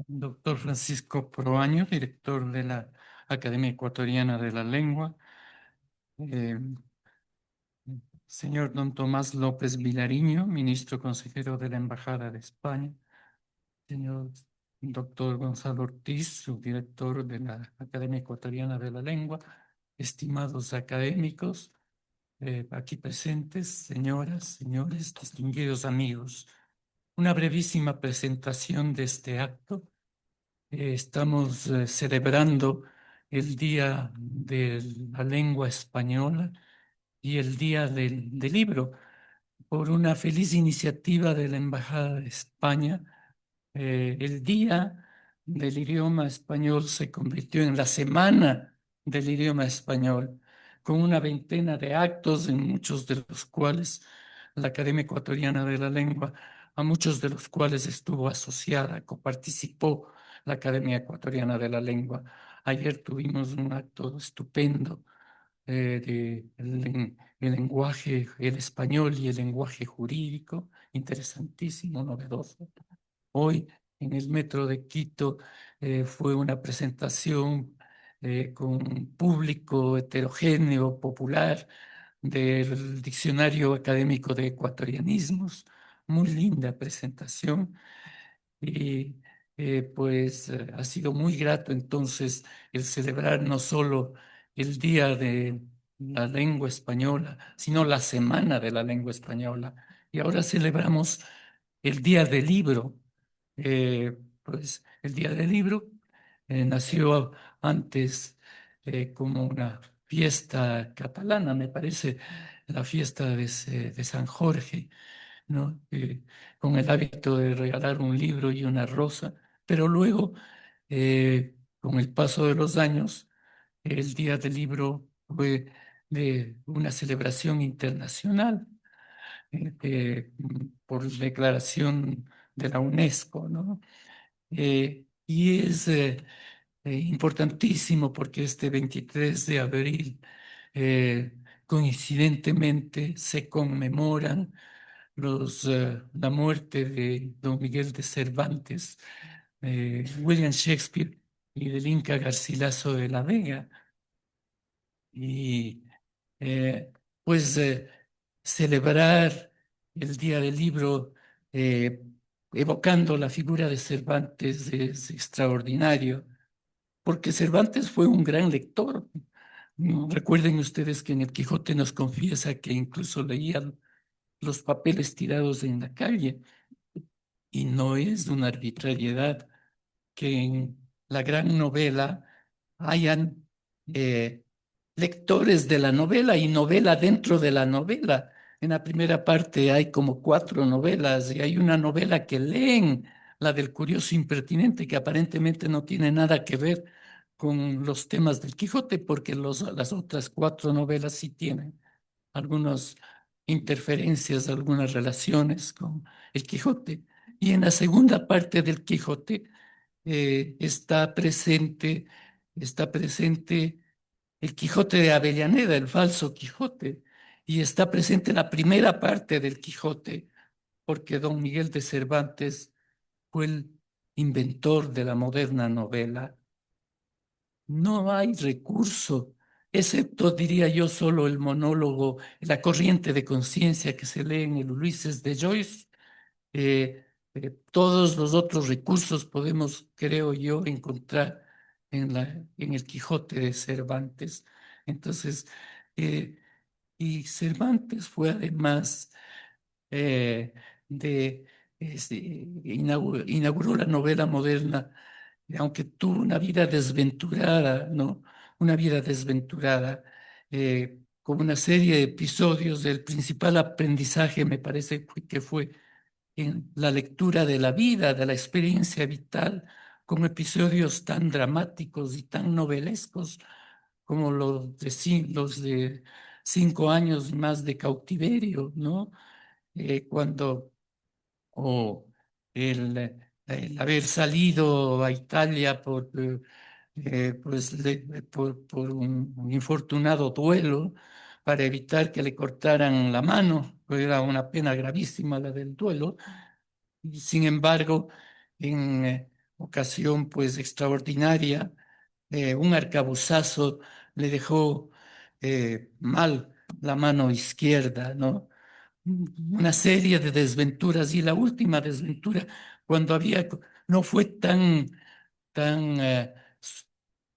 Doctor Francisco Proaño, director de la Academia Ecuatoriana de la Lengua. Eh, Señor don Tomás López Vilariño, ministro consejero de la Embajada de España. Señor doctor Gonzalo Ortiz, subdirector de la Academia Ecuatoriana de la Lengua. Estimados académicos, aquí presentes, señoras, señores, distinguidos amigos. Una brevísima presentación de este acto. Estamos celebrando el Día de la Lengua Española y el Día del Libro por una feliz iniciativa de la Embajada de España. El Día del Idioma Español se convirtió en la Semana del Idioma Español, con una veintena de actos, en muchos de los cuales la Academia Ecuatoriana de la Lengua, a muchos de los cuales estuvo asociada, coparticipó la Academia Ecuatoriana de la Lengua. Ayer tuvimos un acto estupendo de el lenguaje, el español y el lenguaje jurídico, interesantísimo, novedoso. Hoy en el metro de Quito fue una presentación con un público heterogéneo, popular, del Diccionario Académico de Ecuatorianismos. Muy linda presentación. Y ha sido muy grato entonces el celebrar no solo el Día de la Lengua Española, sino la Semana de la Lengua Española. Y ahora celebramos el Día del Libro. Pues el Día del Libro nació antes como una fiesta catalana, me parece, la fiesta de San Jorge, ¿no? Con el hábito de regalar un libro y una rosa, pero luego, con el paso de los años, el Día del Libro fue de una celebración internacional por declaración de la UNESCO, ¿no? Y es importantísimo porque este 23 de abril, eh, coincidentemente, se conmemoran la muerte de don Miguel de Cervantes, William Shakespeare y del Inca Garcilaso de la Vega. Y eh, pues celebrar el Día del Libro eh, evocando la figura de Cervantes es extraordinario, porque Cervantes fue un gran lector. ¿No? Recuerden ustedes que en el Quijote nos confiesa que incluso leía los papeles tirados en la calle. Y no es una arbitrariedad que en la gran novela hayan lectores de la novela y novela dentro de la novela. En la primera parte hay como cuatro novelas y hay una novela que leen, la del curioso impertinente, que aparentemente no tiene nada que ver con los temas del Quijote, porque las otras cuatro novelas sí tienen algunas interferencias, algunas relaciones con el Quijote. Y en la segunda parte del Quijote está presente el Quijote de Avellaneda, el falso Quijote, y está presente la primera parte del Quijote, porque don Miguel de Cervantes fue el inventor de la moderna novela. No hay recurso, excepto, diría yo, solo el monólogo, la corriente de conciencia que se lee en el Ulises de Joyce. Todos los otros recursos podemos, creo yo, encontrar en el Quijote de Cervantes. Entonces, eh, y Cervantes fue además eh, de, inauguró la novela moderna, aunque tuvo una vida desventurada, ¿no? Una vida desventurada, con una serie de episodios. Del principal aprendizaje me parece que fue en la lectura de la vida, de la experiencia vital, con episodios tan dramáticos y tan novelescos como los de 5 años más de cautiverio, ¿no? Cuando o el haber salido a Italia por un infortunado duelo para evitar que le cortaran la mano, pues era una pena gravísima la del duelo. Y sin embargo, en ocasión pues extraordinaria, un arcabuzazo le dejó mal la mano izquierda, ¿no? Una serie de desventuras y la última desventura, cuando no fue tan,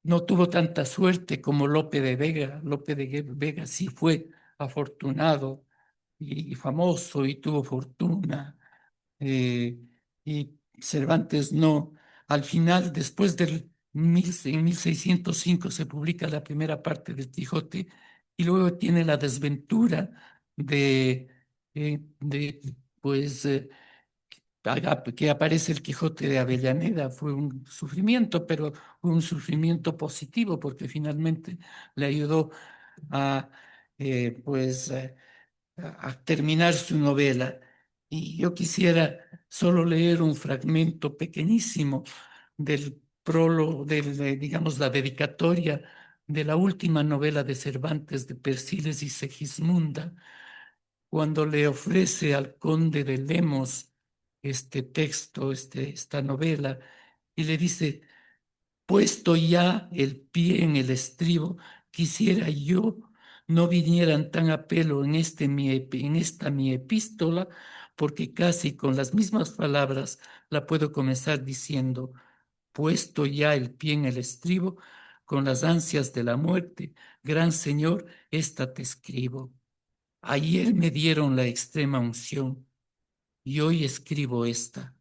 no tuvo tanta suerte como Lope de Vega. Lope de Vega sí fue afortunado y famoso y tuvo fortuna, y Cervantes no. Al final, después en 1605 se publica la primera parte del Quijote y luego tiene la desventura de, de pues, que aparece el Quijote de Avellaneda. Fue un sufrimiento, pero fue un sufrimiento positivo porque finalmente le ayudó a, pues, a terminar su novela. Y yo quisiera solo leer un fragmento pequeñísimo del prólogo, digamos, la dedicatoria de la última novela de Cervantes, de Persiles y Segismunda, cuando le ofrece al conde de Lemos este texto, esta novela, y le dice: puesto ya el pie en el estribo, quisiera yo no vinieran tan a pelo en esta mi epístola, porque casi con las mismas palabras la puedo comenzar diciendo: puesto ya el pie en el estribo, con las ansias de la muerte, gran Señor, esta te escribo. Ayer me dieron la extrema unción y hoy escribo esta.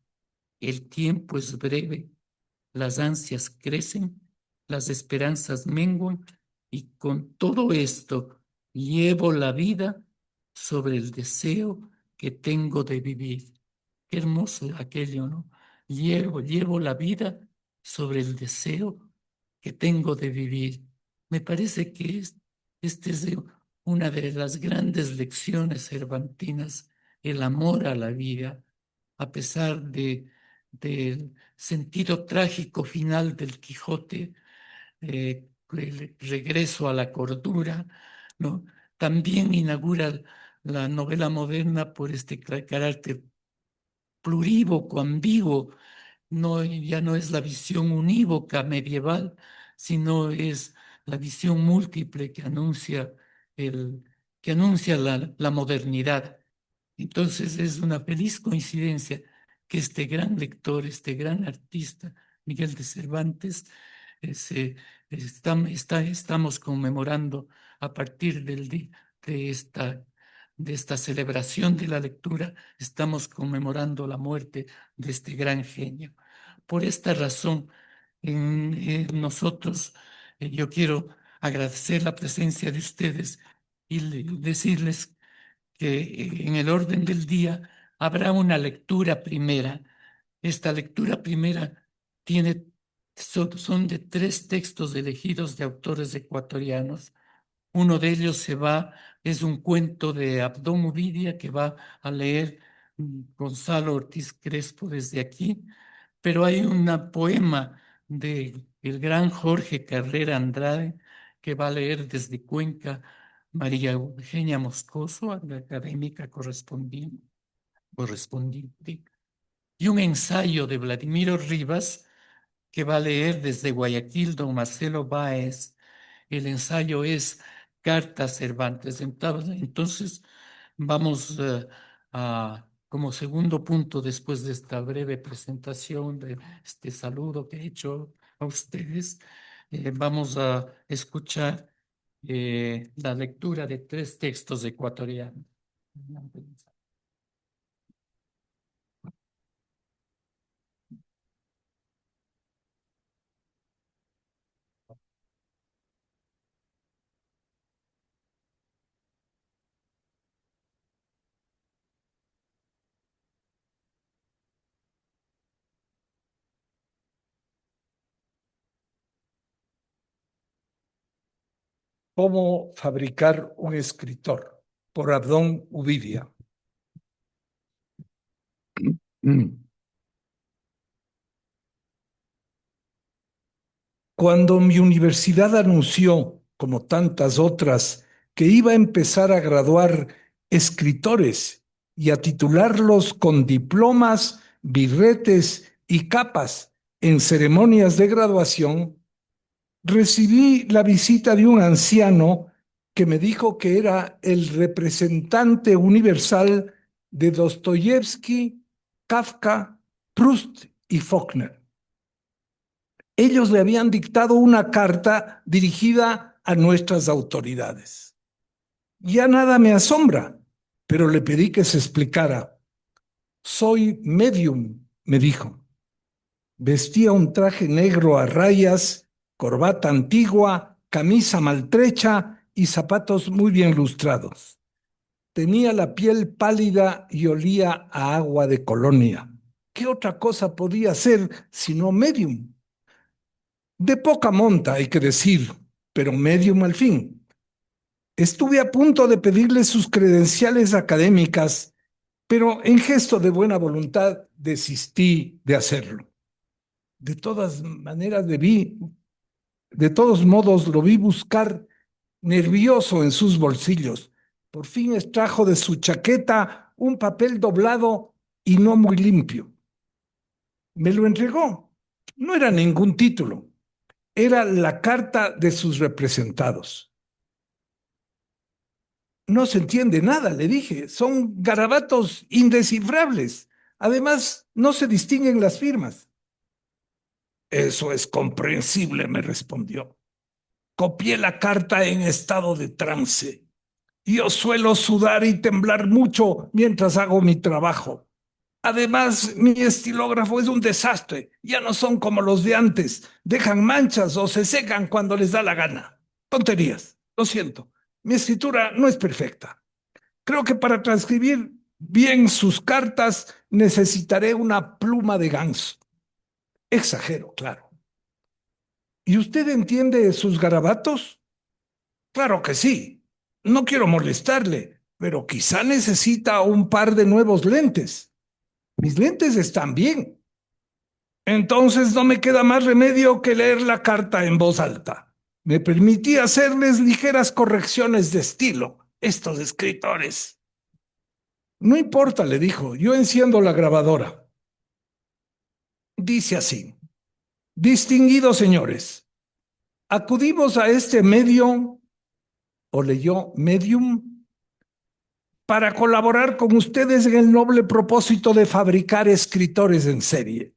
El tiempo es breve, las ansias crecen, las esperanzas menguan y con todo esto llevo la vida sobre el deseo que tengo de vivir. Qué hermoso aquello, ¿no? Llevo la vida sobre el deseo que tengo de vivir. Me parece que esta es una de las grandes lecciones cervantinas, el amor a la vida, a pesar del sentido trágico final del Quijote, el regreso a la cordura, ¿no? También inaugura la novela moderna por este carácter plurívoco, ambiguo. No, ya no es la visión unívoca medieval, sino es la visión múltiple el, que anuncia la modernidad. Entonces es una feliz coincidencia que este gran lector, este gran artista, Miguel de Cervantes, estamos conmemorando a partir de de esta celebración de la lectura, estamos conmemorando la muerte de este gran genio. Por esta razón, nosotros, yo quiero agradecer la presencia de ustedes y decirles que en el orden del día habrá una lectura primera. Esta lectura primera tiene, son de tres textos elegidos de autores ecuatorianos. Uno de ellos es un cuento de Abdón Uvidia que va a leer Gonzalo Ortiz Crespo desde aquí, pero hay un poema de el gran Jorge Carrera Andrade que va a leer desde Cuenca María Eugenia Moscoso, la académica correspondiente, y un ensayo de Vladimiro Rivas que va a leer desde Guayaquil don Marcelo Báez. El ensayo es Carta Cervantes. Entonces, vamos como segundo punto, después de esta breve presentación, de este saludo que he hecho a ustedes, vamos a escuchar la lectura de tres textos ecuatorianos. Cómo fabricar un escritor, por Abdón Uvidia. Mm. Cuando mi universidad anunció, como tantas otras, que iba a empezar a graduar escritores y a titularlos con diplomas, birretes y capas en ceremonias de graduación, recibí la visita de un anciano que me dijo que era el representante universal de Dostoyevsky, Kafka, Proust y Faulkner. Ellos le habían dictado una carta dirigida a nuestras autoridades. Ya nada me asombra, pero le pedí que se explicara. Soy medium, me dijo. Vestía un traje negro a rayas, corbata antigua, camisa maltrecha y zapatos muy bien lustrados. Tenía la piel pálida y olía a agua de colonia. ¿Qué otra cosa podía ser sino medium? De poca monta, hay que decir, pero medium al fin. Estuve a punto de pedirle sus credenciales académicas, pero en gesto de buena voluntad desistí de hacerlo. De todas maneras, de todos modos, lo vi buscar nervioso en sus bolsillos. Por fin extrajo de su chaqueta un papel doblado y no muy limpio. Me lo entregó. No era ningún título. Era la carta de sus representados. No se entiende nada, le dije. Son garabatos indescifrables. Además, no se distinguen las firmas. Eso es comprensible, me respondió. Copié la carta en estado de trance. Yo suelo sudar y temblar mucho mientras hago mi trabajo. Además, mi estilógrafo es un desastre. Ya no son como los de antes. Dejan manchas o se secan cuando les da la gana. Tonterías. Lo siento. Mi escritura no es perfecta. Creo que para transcribir bien sus cartas necesitaré una pluma de ganso. Exagero, claro. ¿Y usted entiende sus garabatos? Claro que sí. No quiero molestarle, pero quizá necesita un par de nuevos lentes. Mis lentes están bien. Entonces no me queda más remedio que leer la carta en voz alta. Me permití hacerles ligeras correcciones de estilo. Estos escritores. No importa, le dijo, yo enciendo la grabadora. Dice así: distinguidos señores, acudimos a este medio, o leyó medium, para colaborar con ustedes en el noble propósito de fabricar escritores en serie.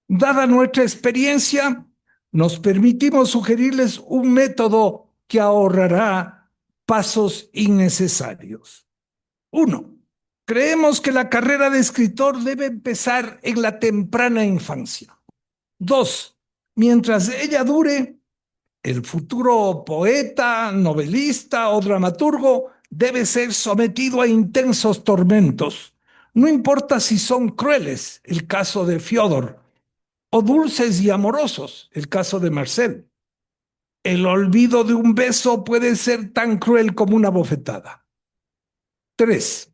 Dada nuestra experiencia, nos permitimos sugerirles un método que ahorrará pasos innecesarios. 1. Creemos que la carrera de escritor debe empezar en la temprana infancia. 2. Mientras ella dure, el futuro poeta, novelista o dramaturgo debe ser sometido a intensos tormentos. No importa si son crueles, el caso de Fyodor, o dulces y amorosos, el caso de Marcel. El olvido de un beso puede ser tan cruel como una bofetada. 3.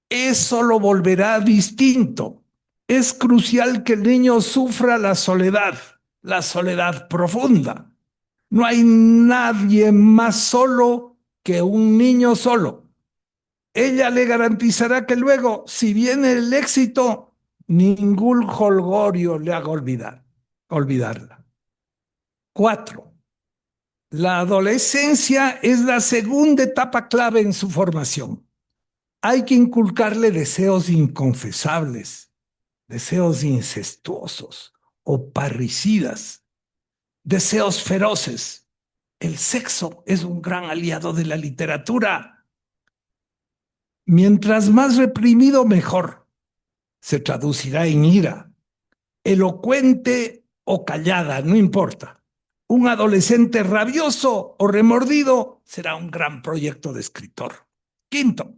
Eso lo volverá distinto. Es crucial que el niño sufra la soledad profunda. No hay nadie más solo que un niño solo. Ella le garantizará que luego, si viene el éxito, ningún jolgorio le haga olvidarla. 4. La adolescencia es la segunda etapa clave en su formación. Hay que inculcarle deseos inconfesables, deseos incestuosos o parricidas, deseos feroces. El sexo es un gran aliado de la literatura. Mientras más reprimido, mejor. Se traducirá en ira, elocuente o callada, no importa. Un adolescente rabioso o remordido será un gran proyecto de escritor. 5.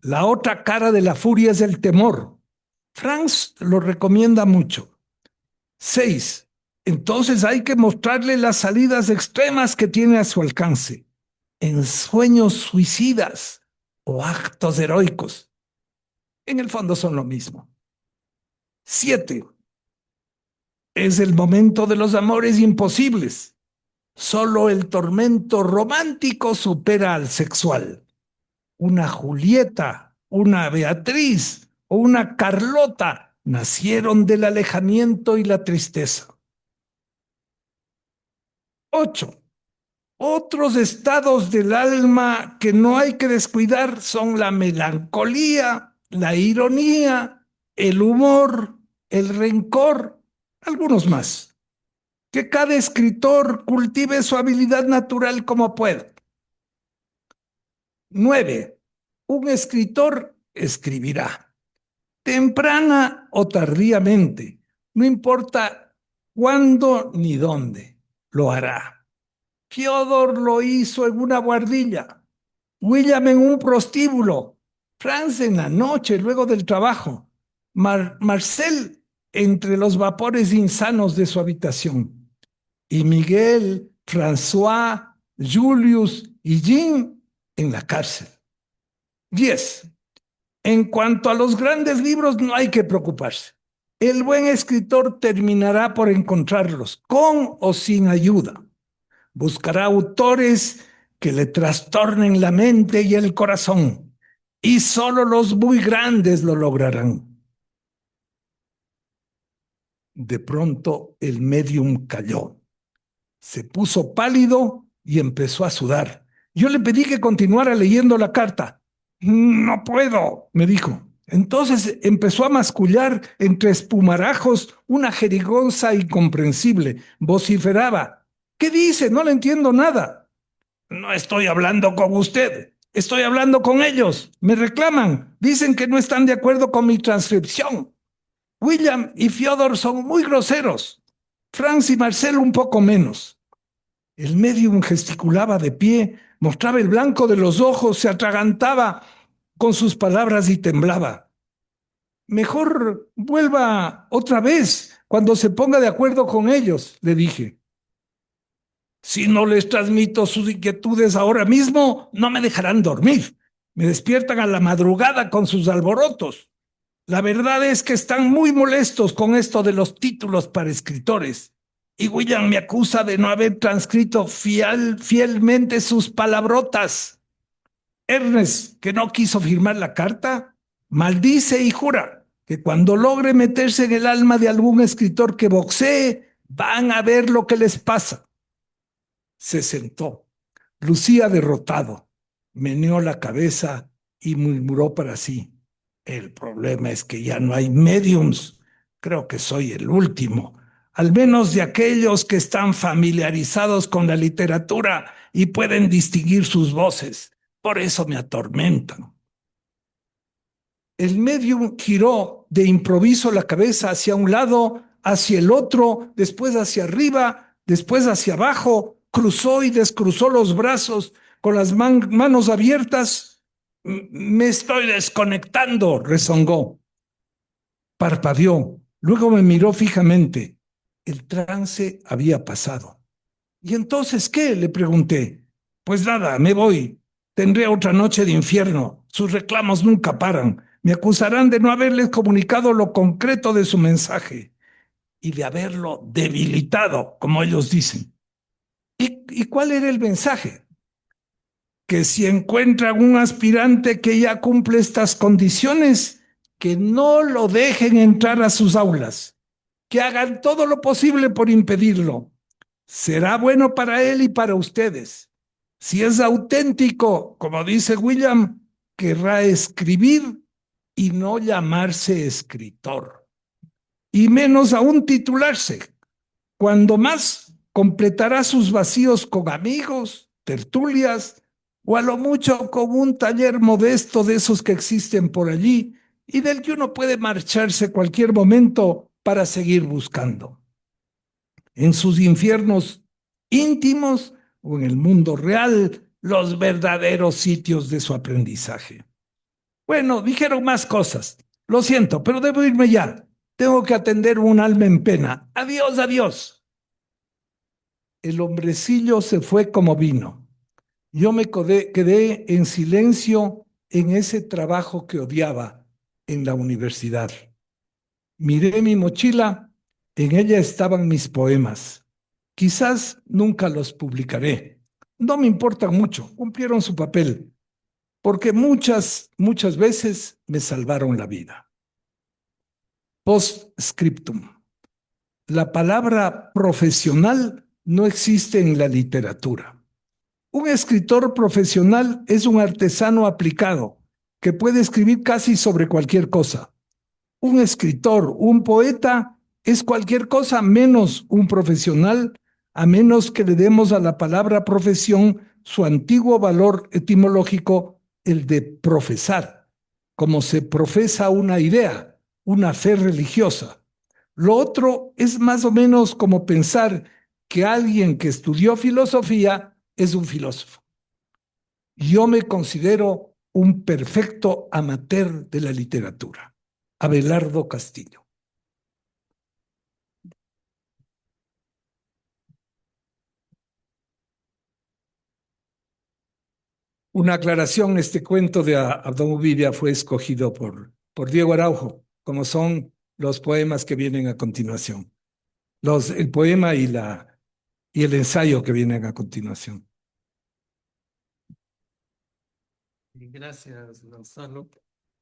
La otra cara de la furia es el temor. Franz lo recomienda mucho. 6. Entonces hay que mostrarle las salidas extremas que tiene a su alcance. Ensueños suicidas o actos heroicos. En el fondo son lo mismo. 7. Es el momento de los amores imposibles. Solo el tormento romántico supera al sexual. Una Julieta, una Beatriz o una Carlota nacieron del alejamiento y la tristeza. 8. Otros estados del alma que no hay que descuidar son la melancolía, la ironía, el humor, el rencor, algunos más. Que cada escritor cultive su habilidad natural como pueda. 9. Un escritor escribirá, temprana o tardíamente, no importa cuándo ni dónde, lo hará. Fyodor lo hizo en una buhardilla, William en un prostíbulo, Franz en la noche luego del trabajo, Marcel entre los vapores insanos de su habitación, y Miguel, François, Julius y Jean en la cárcel. 10. En cuanto a los grandes libros, no hay que preocuparse. El buen escritor terminará por encontrarlos, con o sin ayuda. Buscará autores que le trastornen la mente y el corazón, y solo los muy grandes lo lograrán. De pronto el médium cayó. Se puso pálido y empezó a sudar. Yo le pedí que continuara leyendo la carta. No puedo, me dijo. Entonces empezó a mascullar entre espumarajos una jerigonza incomprensible. Vociferaba. ¿Qué dice? No le entiendo nada. No estoy hablando con usted. Estoy hablando con ellos. Me reclaman. Dicen que no están de acuerdo con mi transcripción. William y Fyodor son muy groseros. Franz y Marcel un poco menos. El médium gesticulaba de pie, mostraba el blanco de los ojos, se atragantaba con sus palabras y temblaba. Mejor vuelva otra vez cuando se ponga de acuerdo con ellos, le dije. Si no les transmito sus inquietudes ahora mismo, no me dejarán dormir. Me despiertan a la madrugada con sus alborotos. La verdad es que están muy molestos con esto de los títulos para escritores. Y William me acusa de no haber transcrito fielmente sus palabrotas. Ernest, que no quiso firmar la carta, maldice y jura que cuando logre meterse en el alma de algún escritor que boxee, van a ver lo que les pasa. Se sentó, lucía derrotado, meneó la cabeza y murmuró para sí. El problema es que ya no hay mediums. Creo que soy el último, al menos de aquellos que están familiarizados con la literatura y pueden distinguir sus voces. Por eso me atormentan. El medium giró de improviso la cabeza hacia un lado, hacia el otro, después hacia arriba, después hacia abajo, cruzó y descruzó los brazos con las manos abiertas. Me estoy desconectando, rezongó. Parpadeó, luego me miró fijamente. El trance había pasado. ¿Y entonces qué? Le pregunté. Pues nada, me voy. Tendré otra noche de infierno. Sus reclamos nunca paran. Me acusarán de no haberles comunicado lo concreto de su mensaje y de haberlo debilitado, como ellos dicen. ¿Y cuál era el mensaje? Que si encuentran un aspirante que ya cumple estas condiciones, que no lo dejen entrar a sus aulas, que hagan todo lo posible por impedirlo. Será bueno para él y para ustedes. Si es auténtico, como dice William, querrá escribir y no llamarse escritor. Y menos aún titularse. Cuando más, completará sus vacíos con amigos, tertulias, o a lo mucho con un taller modesto de esos que existen por allí y del que uno puede marcharse cualquier momento para seguir buscando. En sus infiernos íntimos o en el mundo real, los verdaderos sitios de su aprendizaje. Bueno, dijeron más cosas. Lo siento, pero debo irme ya. Tengo que atender un alma en pena. Adiós, adiós. El hombrecillo se fue como vino. Yo me quedé en silencio en ese trabajo que odiaba en la universidad. Miré mi mochila, En ella estaban mis poemas. Quizás nunca los publicaré. No me importan mucho, cumplieron su papel, porque muchas veces me salvaron la vida. Postscriptum. La palabra profesional no existe en la literatura. Un escritor profesional es un artesano aplicado que puede escribir casi sobre cualquier cosa. Un escritor, un poeta, es cualquier cosa menos un profesional, a menos que le demos a la palabra profesión su antiguo valor etimológico, el de profesar, como se profesa una idea, una fe religiosa. Lo otro es más o menos como pensar que alguien que estudió filosofía es un filósofo. Yo me considero un perfecto amateur de la literatura. Abelardo Castillo. Una aclaración, este cuento de Abdón Uvilla fue escogido por Diego Araujo, como son los poemas que vienen a continuación. El poema y el ensayo que vienen a continuación. Gracias, Gonzalo.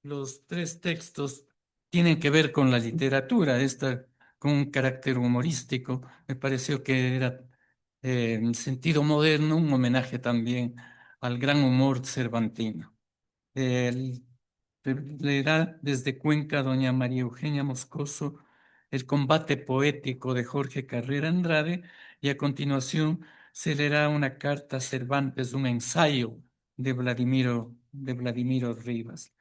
Los tres textos tienen que ver con la literatura, esta con un carácter humorístico. Me pareció que era en sentido moderno un homenaje también al gran humor cervantino. El, leerá desde Cuenca doña María Eugenia Moscoso el combate poético de Jorge Carrera Andrade y a continuación se leerá una carta a Cervantes, un ensayo de Vladimiro Rivas.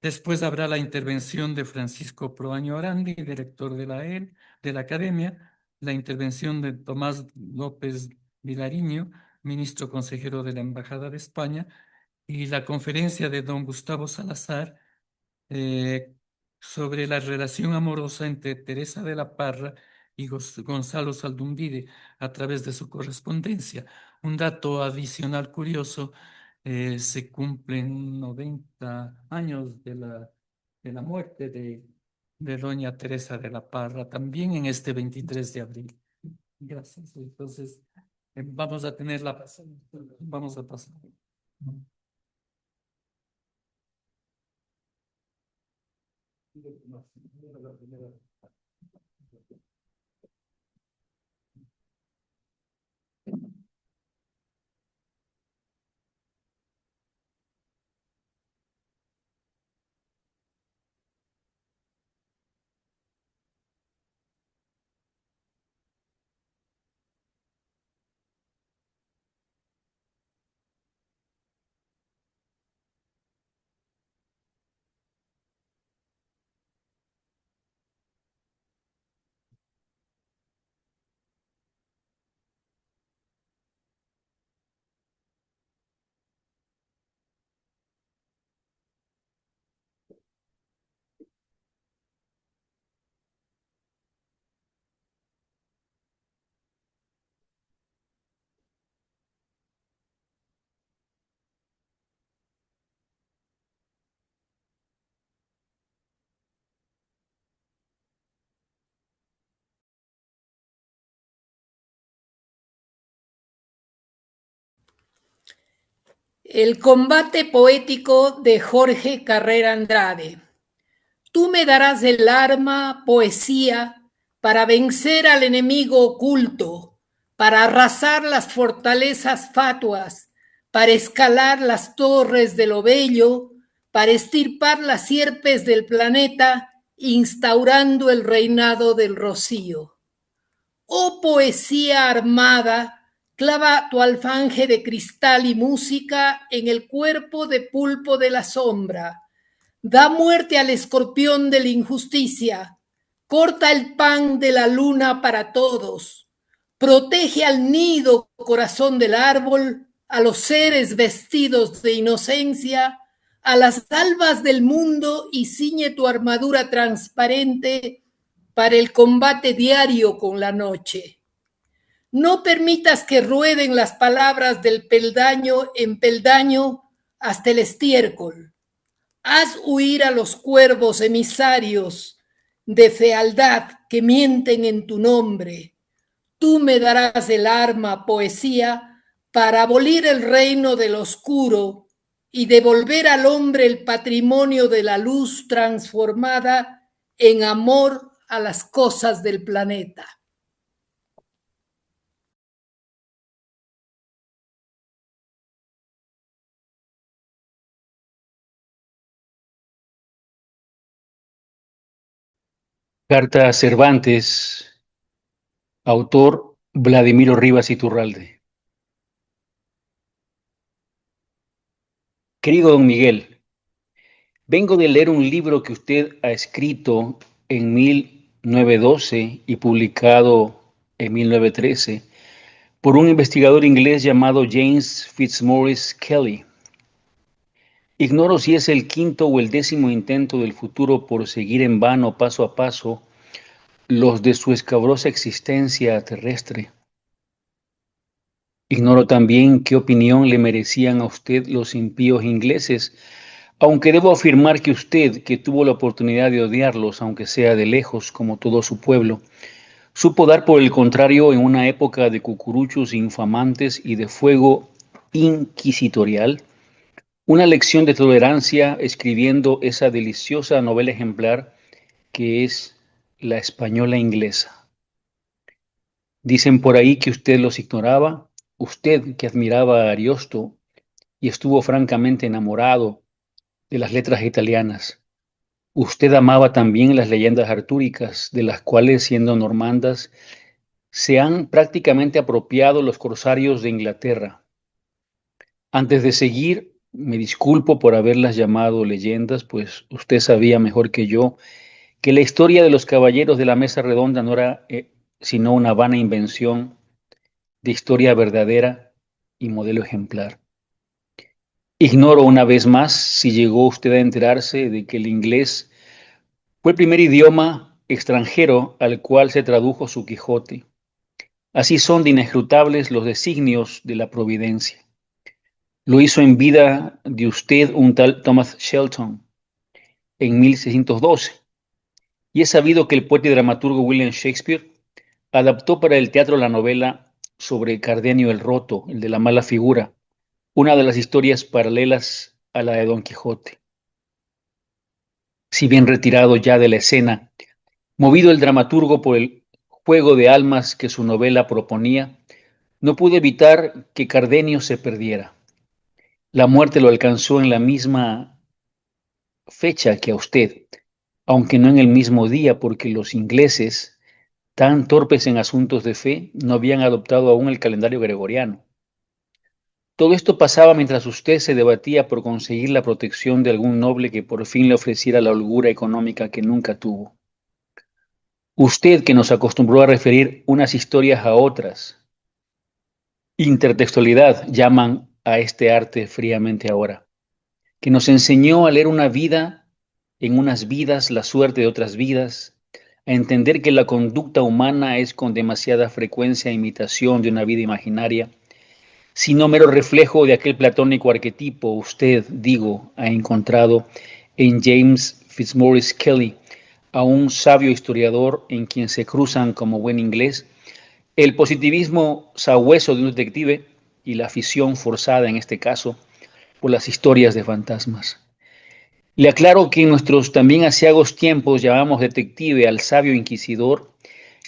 Después habrá la intervención de Francisco Proaño Arandi, director de de la Academia, la intervención de Tomás López Vilariño, ministro consejero de la Embajada de España, y la conferencia de don Gustavo Salazar eh, sobre la relación amorosa entre Teresa de la Parra y Gonzalo Saldumbide a través de su correspondencia. Un dato adicional curioso, se cumplen 90 años de la muerte de doña Teresa de la Parra, también en este 23 de abril. Gracias. Entonces, vamos a tener vamos a pasar. El combate poético de Jorge Carrera Andrade. Tú me darás el arma, poesía, para vencer al enemigo oculto, para arrasar las fortalezas fatuas, para escalar las torres de lo bello, para estirpar las sierpes del planeta, instaurando el reinado del rocío. Oh poesía armada, clava tu alfanje de cristal y música en el cuerpo de pulpo de la sombra. Da muerte al escorpión de la injusticia. Corta el pan de la luna para todos. Protege al nido corazón del árbol, a los seres vestidos de inocencia, a las albas del mundo y ciñe tu armadura transparente para el combate diario con la noche. No permitas que rueden las palabras del peldaño en peldaño hasta el estiércol. Haz huir a los cuervos emisarios de fealdad que mienten en tu nombre. Tú me darás el arma, poesía, para abolir el reino del oscuro y devolver al hombre el patrimonio de la luz transformada en amor a las cosas del planeta. Carta a Cervantes, autor Vladimiro Rivas Iturralde. Querido don Miguel, vengo de leer un libro que usted ha escrito en 1912 y publicado en 1913 por un investigador inglés llamado James Fitzmaurice Kelly. Ignoro si es el quinto o el 10º intento del futuro por seguir en vano paso a paso los de su escabrosa existencia terrestre. Ignoro también qué opinión le merecían a usted los impíos ingleses, aunque debo afirmar que usted, que tuvo la oportunidad de odiarlos, aunque sea de lejos, como todo su pueblo, supo dar por el contrario en una época de cucuruchos infamantes y de fuego inquisitorial, una lección de tolerancia escribiendo esa deliciosa novela ejemplar que es La Española Inglesa. Dicen por ahí que usted los ignoraba, usted que admiraba a Ariosto y estuvo francamente enamorado de las letras italianas. Usted amaba también las leyendas artúricas, de las cuales, siendo normandas, se han prácticamente apropiado los corsarios de Inglaterra. Antes de seguir, me disculpo por haberlas llamado leyendas, pues usted sabía mejor que yo que la historia de los caballeros de la mesa redonda no era sino una vana invención de historia verdadera y modelo ejemplar. Ignoro una vez más si llegó usted a enterarse de que el inglés fue el primer idioma extranjero al cual se tradujo su Quijote. Así son de inescrutables los designios de la providencia. Lo hizo en vida de usted un tal Thomas Shelton en 1612. Y es sabido que el poeta y dramaturgo William Shakespeare adaptó para el teatro la novela sobre Cardenio el Roto, el de la mala figura, una de las historias paralelas a la de Don Quijote. Si bien retirado ya de la escena, movido el dramaturgo por el juego de almas que su novela proponía, no pudo evitar que Cardenio se perdiera. La muerte lo alcanzó en la misma fecha que a usted, aunque no en el mismo día, porque los ingleses, tan torpes en asuntos de fe, no habían adoptado aún el calendario gregoriano. Todo esto pasaba mientras usted se debatía por conseguir la protección de algún noble que por fin le ofreciera la holgura económica que nunca tuvo. Usted que nos acostumbró a referir unas historias a otras. Intertextualidad llaman a este arte fríamente ahora, que nos enseñó a leer una vida en unas vidas, la suerte de otras vidas, a entender que la conducta humana es con demasiada frecuencia imitación de una vida imaginaria, sino mero reflejo de aquel platónico arquetipo usted, digo, ha encontrado en James Fitzmaurice Kelly, a un sabio historiador en quien se cruzan, como buen inglés, el positivismo sabueso de un detective y la afición forzada, en este caso, por las historias de fantasmas. Le aclaro que en nuestros también aciagos tiempos llamamos detective al sabio inquisidor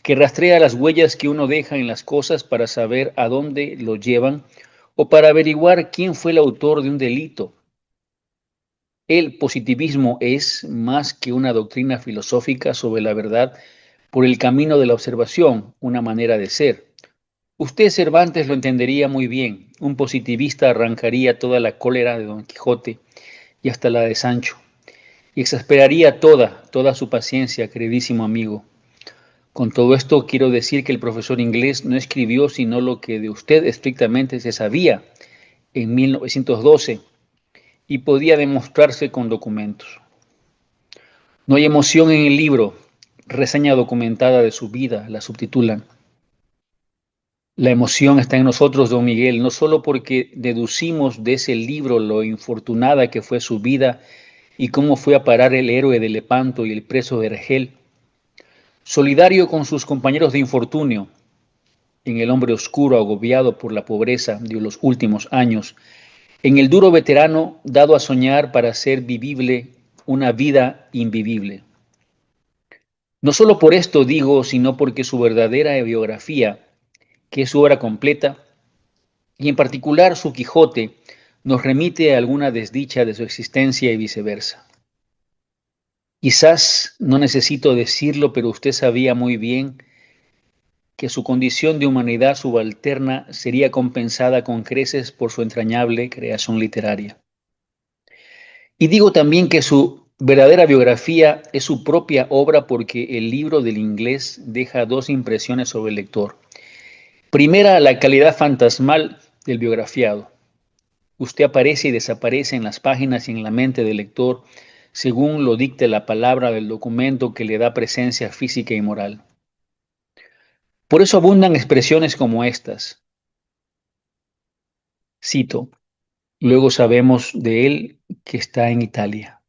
que rastrea las huellas que uno deja en las cosas para saber a dónde lo llevan o para averiguar quién fue el autor de un delito. El positivismo es más que una doctrina filosófica sobre la verdad por el camino de la observación, una manera de ser. Usted, Cervantes, lo entendería muy bien. Un positivista arrancaría toda la cólera de Don Quijote y hasta la de Sancho, y exasperaría toda su paciencia, queridísimo amigo. Con todo esto quiero decir que el profesor inglés no escribió sino lo que de usted estrictamente se sabía en 1912 y podía demostrarse con documentos. No hay emoción en el libro, reseña documentada de su vida, la subtitulan. La emoción está en nosotros, don Miguel, no solo porque deducimos de ese libro lo infortunada que fue su vida y cómo fue a parar el héroe de Lepanto y el preso de Argel, solidario con sus compañeros de infortunio, en el hombre oscuro agobiado por la pobreza de los últimos años, en el duro veterano dado a soñar para hacer vivible una vida invivible. No solo por esto digo, sino porque su verdadera biografía, que es su obra completa, y en particular su Quijote, nos remite a alguna desdicha de su existencia y viceversa. Quizás no necesito decirlo, pero usted sabía muy bien que su condición de humanidad subalterna sería compensada con creces por su entrañable creación literaria. Y digo también que su verdadera biografía es su propia obra porque el libro del inglés deja dos impresiones sobre el lector. Primera, la calidad fantasmal del biografiado. Usted aparece y desaparece en las páginas y en la mente del lector según lo dicte la palabra del documento que le da presencia física y moral. Por eso abundan expresiones como estas. Cito, luego sabemos de él que está en Italia.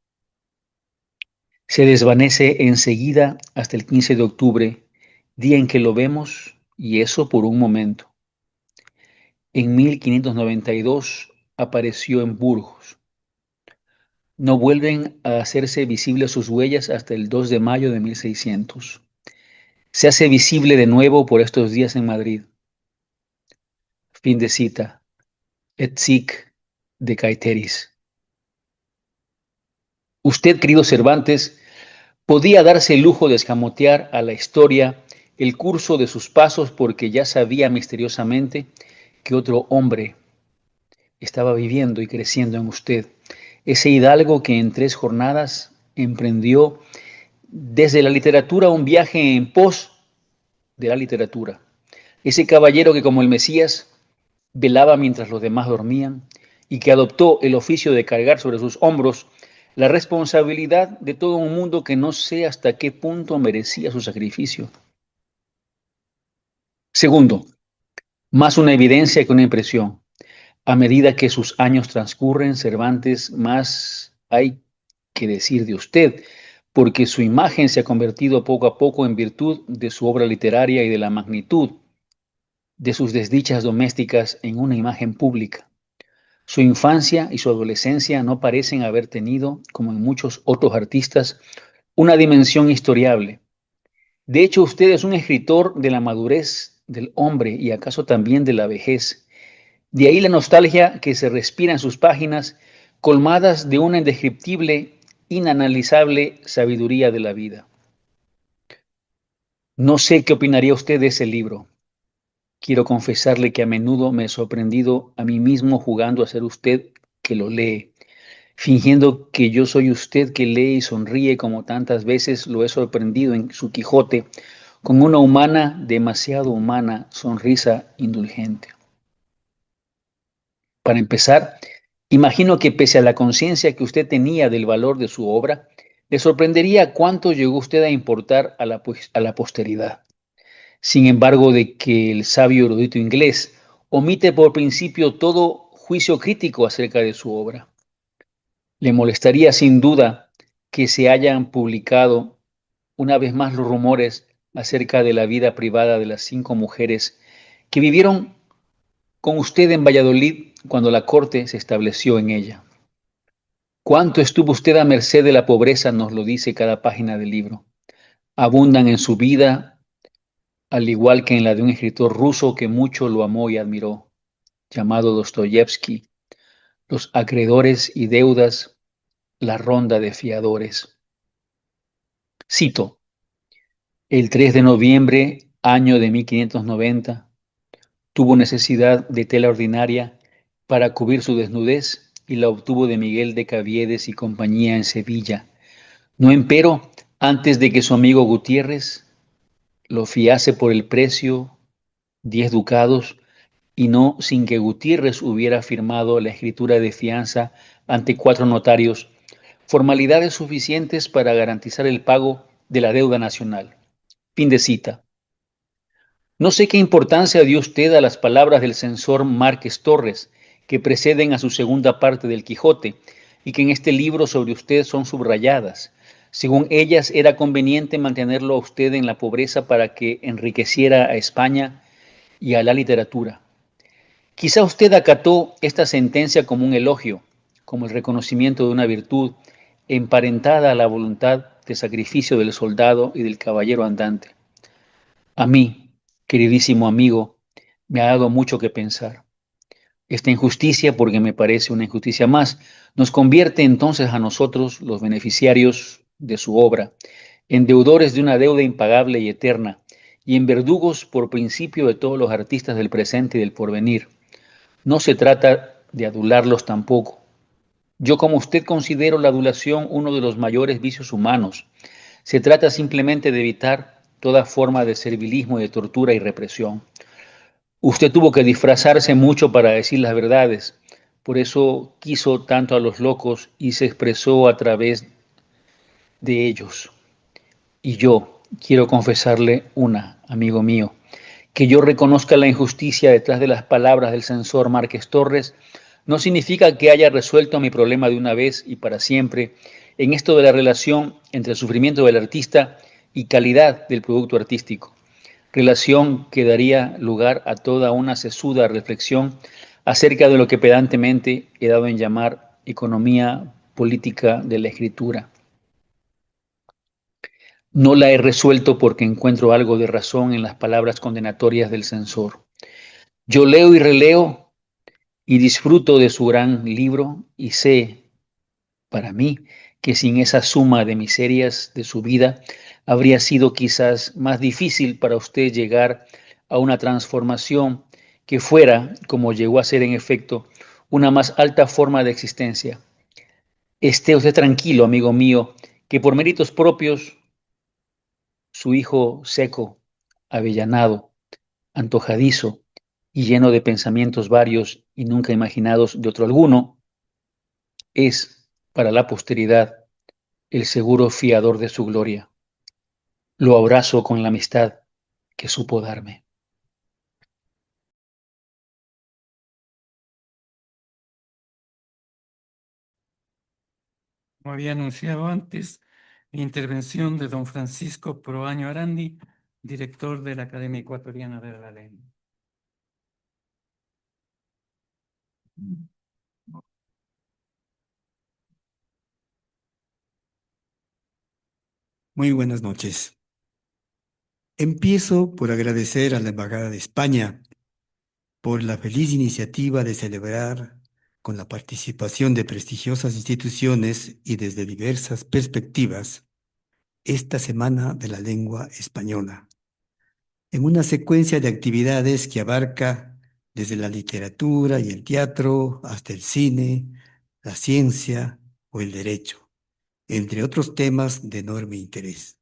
Se desvanece enseguida hasta el 15 de octubre, día en que lo vemos, y eso por un momento. En 1592 apareció en Burgos. No vuelven a hacerse visibles sus huellas hasta el 2 de mayo de 1600. Se hace visible de nuevo por estos días en Madrid. Fin de cita. Et sic de Caeteris. Usted, querido Cervantes, podía darse el lujo de escamotear a la historia el curso de sus pasos porque ya sabía misteriosamente que otro hombre estaba viviendo y creciendo en usted. Ese hidalgo que en 3 jornadas emprendió desde la literatura un viaje en pos de la literatura. Ese caballero que como el Mesías velaba mientras los demás dormían y que adoptó el oficio de cargar sobre sus hombros la responsabilidad de todo un mundo que no sé hasta qué punto merecía su sacrificio. Segundo, más una evidencia que una impresión. A medida que sus años transcurren, Cervantes, más hay que decir de usted, porque su imagen se ha convertido poco a poco en virtud de su obra literaria y de la magnitud de sus desdichas domésticas en una imagen pública. Su infancia y su adolescencia no parecen haber tenido, como en muchos otros artistas, una dimensión historiable. De hecho, usted es un escritor de la madurez del hombre y acaso también de la vejez. De ahí la nostalgia que se respira en sus páginas, colmadas de una indescriptible, inanalizable sabiduría de la vida. No sé qué opinaría usted de ese libro. Quiero confesarle que a menudo me he sorprendido a mí mismo jugando a ser usted que lo lee, fingiendo que yo soy usted que lee y sonríe como tantas veces lo he sorprendido en su Quijote, con una humana, demasiado humana, sonrisa indulgente. Para empezar, imagino que pese a la conciencia que usted tenía del valor de su obra, le sorprendería cuánto llegó usted a importar a la posteridad. Sin embargo, de que el sabio erudito inglés omite por principio todo juicio crítico acerca de su obra. Le molestaría sin duda que se hayan publicado una vez más los rumores acerca de la vida privada de las 5 mujeres que vivieron con usted en Valladolid cuando la corte se estableció en ella. Cuánto estuvo usted a merced de la pobreza nos lo dice cada página del libro. Abundan en su vida, al igual que en la de un escritor ruso que mucho lo amó y admiró, llamado Dostoyevsky, los acreedores y deudas, la ronda de fiadores. Cito, el 3 de noviembre, año de 1590, tuvo necesidad de tela ordinaria para cubrir su desnudez y la obtuvo de Miguel de Caviedes y compañía en Sevilla. No empero, antes de que su amigo Gutiérrez lo fiase por el precio 10 ducados y no sin que Gutiérrez hubiera firmado la escritura de fianza ante 4 notarios, formalidades suficientes para garantizar el pago de la deuda nacional. Fin de cita. No sé qué importancia dio usted a las palabras del censor Márquez Torres, que preceden a su segunda parte del Quijote, y que en este libro sobre usted son subrayadas. Según ellas, era conveniente mantenerlo a usted en la pobreza para que enriqueciera a España y a la literatura. Quizá usted acató esta sentencia como un elogio, como el reconocimiento de una virtud emparentada a la voluntad de sacrificio del soldado y del caballero andante. A mí, queridísimo amigo, me ha dado mucho que pensar. Esta injusticia, porque me parece una injusticia más, nos convierte entonces a nosotros, los beneficiarios de su obra, en deudores de una deuda impagable y eterna, y en verdugos por principio de todos los artistas del presente y del porvenir. No se trata de adularlos tampoco. Yo, como usted, considero la adulación uno de los mayores vicios humanos. Se trata simplemente de evitar toda forma de servilismo y de tortura y represión. Usted tuvo que disfrazarse mucho para decir las verdades, por eso quiso tanto a los locos y se expresó a través de ellos. Y yo quiero confesarle una, amigo mío, que yo reconozca la injusticia detrás de las palabras del censor Márquez Torres no significa que haya resuelto mi problema de una vez y para siempre en esto de la relación entre el sufrimiento del artista y calidad del producto artístico, relación que daría lugar a toda una sesuda reflexión acerca de lo que pedantemente he dado en llamar economía política de la escritura. No la he resuelto porque encuentro algo de razón en las palabras condenatorias del censor. Yo leo y releo y disfruto de su gran libro y sé, para mí, que sin esa suma de miserias de su vida, habría sido quizás más difícil para usted llegar a una transformación que fuera, como llegó a ser en efecto, una más alta forma de existencia. Esté usted tranquilo, amigo mío, que por méritos propios, su hijo seco, avellanado, antojadizo y lleno de pensamientos varios y nunca imaginados de otro alguno, es para la posteridad el seguro fiador de su gloria. Lo abrazo con la amistad que supo darme. Como había anunciado antes, intervención de don Francisco Proaño Arandi, director de la Academia Ecuatoriana de la Lengua. Muy buenas noches. Empiezo por agradecer a la Embajada de España por la feliz iniciativa de celebrar con la participación de prestigiosas instituciones y desde diversas perspectivas esta Semana de la Lengua Española, en una secuencia de actividades que abarca desde la literatura y el teatro hasta el cine, la ciencia o el derecho, entre otros temas de enorme interés.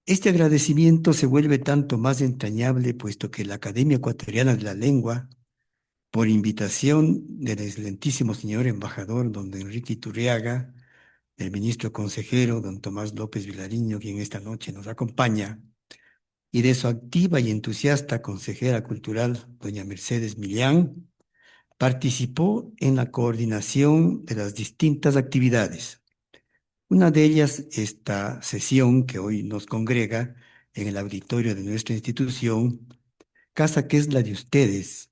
Este agradecimiento se vuelve tanto más entrañable puesto que la Academia Ecuatoriana de la Lengua, por invitación del excelentísimo señor embajador don Enrique Iturriaga, del ministro consejero don Tomás López Vilariño, quien esta noche nos acompaña, y de su activa y entusiasta consejera cultural doña Mercedes Millán, participó en la coordinación de las distintas actividades. Una de ellas, esta sesión que hoy nos congrega en el auditorio de nuestra institución, casa que es la de ustedes,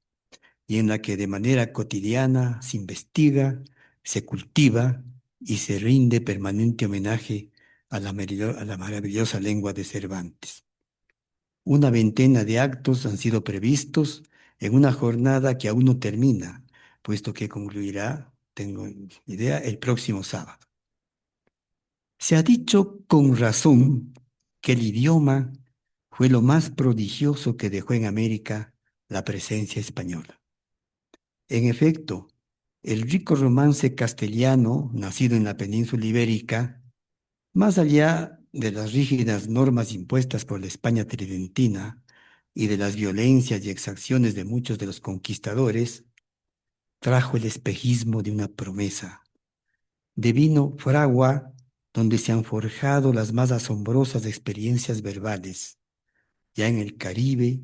y en la que de manera cotidiana se investiga, se cultiva y se rinde permanente homenaje a la maravillosa lengua de Cervantes. Una veintena de actos han sido previstos en una jornada que aún no termina, puesto que concluirá, tengo idea, el próximo sábado. Se ha dicho con razón que el idioma fue lo más prodigioso que dejó en América la presencia española. En efecto, el rico romance castellano, nacido en la península ibérica, más allá de las rígidas normas impuestas por la España tridentina y de las violencias y exacciones de muchos de los conquistadores, trajo el espejismo de una promesa, de vino fragua donde se han forjado las más asombrosas experiencias verbales, ya en el Caribe,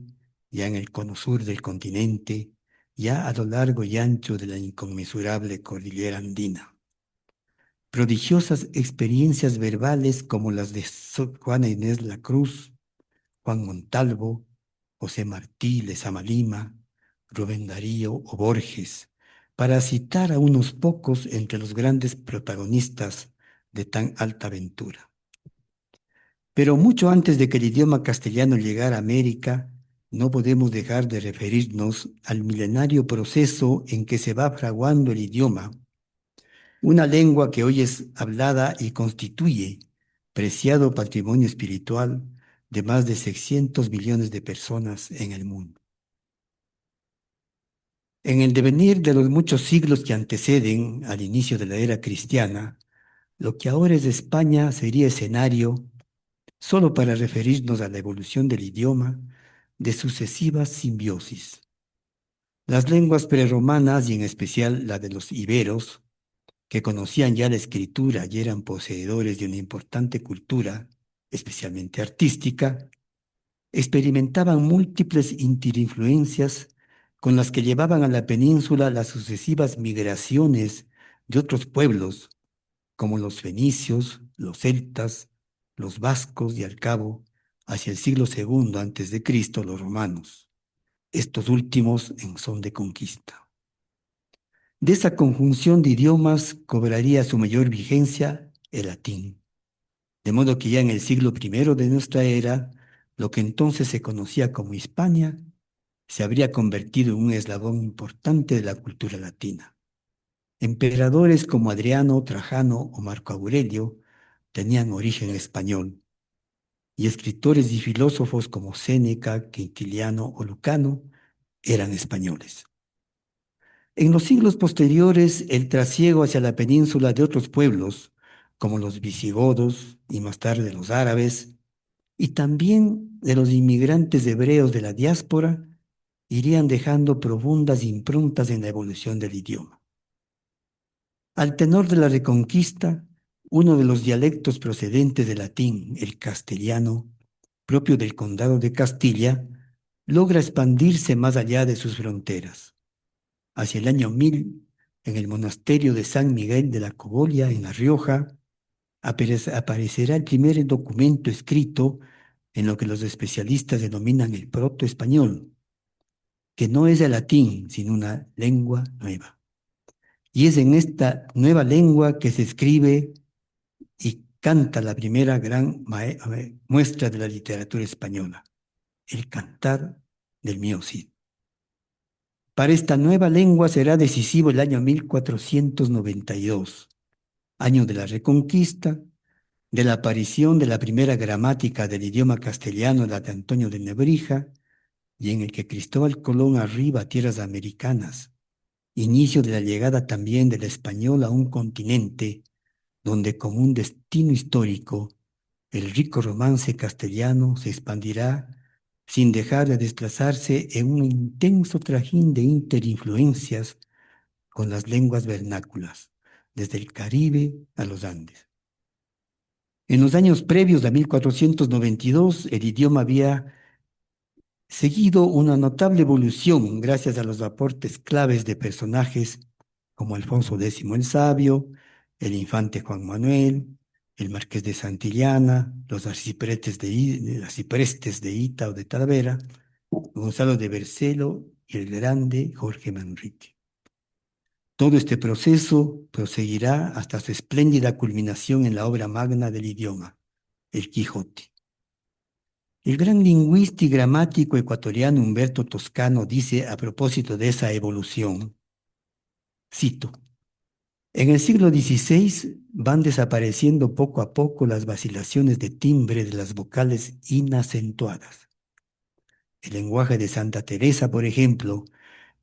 ya en el cono sur del continente, ya a lo largo y ancho de la inconmensurable cordillera andina. prodigiosas experiencias verbales como las de Juana Inés La Cruz, Juan Montalvo, José Martí Lezama Lima, Rubén Darío o Borges, para citar a unos pocos entre los grandes protagonistas de tan alta aventura. Pero mucho antes de que el idioma castellano llegara a América, no podemos dejar de referirnos al milenario proceso en que se va fraguando el idioma, una lengua que hoy es hablada y constituye preciado patrimonio espiritual de más de 600 millones de personas en el mundo. En el devenir de los muchos siglos que anteceden al inicio de la era cristiana, lo que ahora es España sería escenario, solo para referirnos a la evolución del idioma, de sucesivas simbiosis. Las lenguas prerromanas y en especial la de los iberos, que conocían ya la escritura y eran poseedores de una importante cultura, especialmente artística, experimentaban múltiples interinfluencias con las que llevaban a la península las sucesivas migraciones de otros pueblos, como los fenicios, los celtas, los vascos y al cabo, hacia el siglo II antes de Cristo, los romanos, estos últimos en son de conquista. De esa conjunción de idiomas cobraría su mayor vigencia el latín, de modo que ya en el siglo I de nuestra era, lo que entonces se conocía como Hispania se habría convertido en un eslabón importante de la cultura latina. Emperadores como Adriano, Trajano o Marco Aurelio tenían origen español, y escritores y filósofos como Séneca, Quintiliano o Lucano eran españoles. En los siglos posteriores, el trasiego hacia la península de otros pueblos, como los visigodos y más tarde los árabes, y también de los inmigrantes hebreos de la diáspora, irían dejando profundas improntas en la evolución del idioma. Al tenor de la Reconquista, uno de los dialectos procedentes del latín, el castellano, propio del condado de Castilla, logra expandirse más allá de sus fronteras. Hacia el año 1000, en el monasterio de San Miguel de la Cogolla, en La Rioja, aparecerá el primer documento escrito en lo que los especialistas denominan el protoespañol, que no es el latín, sino una lengua nueva. Y es en esta nueva lengua que se escribe y canta la primera gran muestra de la literatura española, el Cantar del Mío Cid. Para esta nueva lengua será decisivo el año 1492, año de la Reconquista, de la aparición de la primera gramática del idioma castellano, la de Antonio de Nebrija, y en el que Cristóbal Colón arriba a tierras americanas, inicio de la llegada también del español a un continente donde como un destino histórico, el rico romance castellano se expandirá sin dejar de desplazarse en un intenso trajín de interinfluencias con las lenguas vernáculas, desde el Caribe a los Andes. En los años previos a 1492, el idioma había seguido una notable evolución gracias a los aportes claves de personajes como Alfonso X el Sabio, el infante Juan Manuel, el marqués de Santillana, los arciprestes de Ita o de Talavera, Gonzalo de Bercelo y el grande Jorge Manrique. Todo este proceso proseguirá hasta su espléndida culminación en la obra magna del idioma, El Quijote. El gran lingüista y gramático ecuatoriano Humberto Toscano dice a propósito de esa evolución, cito, en el siglo XVI van desapareciendo poco a poco las vacilaciones de timbre de las vocales inacentuadas. El lenguaje de Santa Teresa, por ejemplo,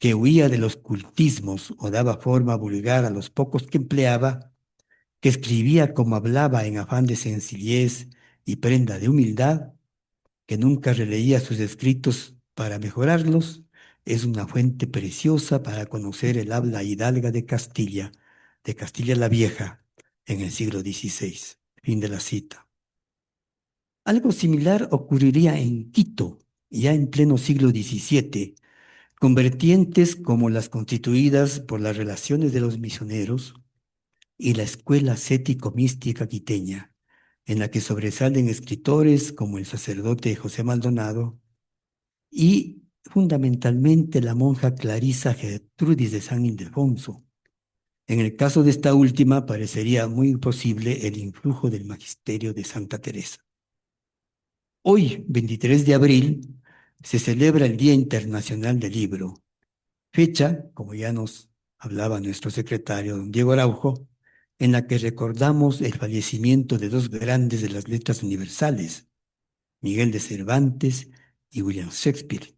que huía de los cultismos o daba forma vulgar a los pocos que empleaba, que escribía como hablaba en afán de sencillez y prenda de humildad, que nunca releía sus escritos para mejorarlos, es una fuente preciosa para conocer el habla hidalga de Castilla la Vieja, en el siglo XVI. Fin de la cita. Algo similar ocurriría en Quito, ya en pleno siglo XVII, con vertientes como las constituidas por las relaciones de los misioneros y la Escuela Cético-Mística Quiteña, en la que sobresalen escritores como el sacerdote José Maldonado y fundamentalmente la monja Clarisa Gertrudis de San Ildefonso. En el caso de esta última, parecería muy posible el influjo del magisterio de Santa Teresa. Hoy, 23 de abril, se celebra el Día Internacional del Libro, fecha, como ya nos hablaba nuestro secretario, don Diego Araujo, en la que recordamos el fallecimiento de dos grandes de las letras universales, Miguel de Cervantes y William Shakespeare,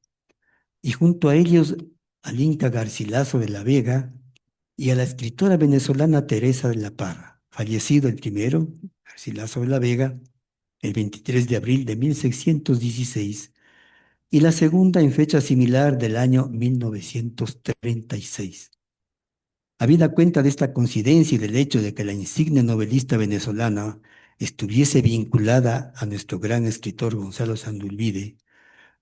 y junto a ellos al Inca Garcilaso de la Vega y a la escritora venezolana Teresa de la Parra, fallecido el primero, Garcilaso de la Vega, el 23 de abril de 1616, y la segunda en fecha similar del año 1936. Habida cuenta de esta coincidencia y del hecho de que la insigne novelista venezolana estuviese vinculada a nuestro gran escritor Gonzalo Sandulvide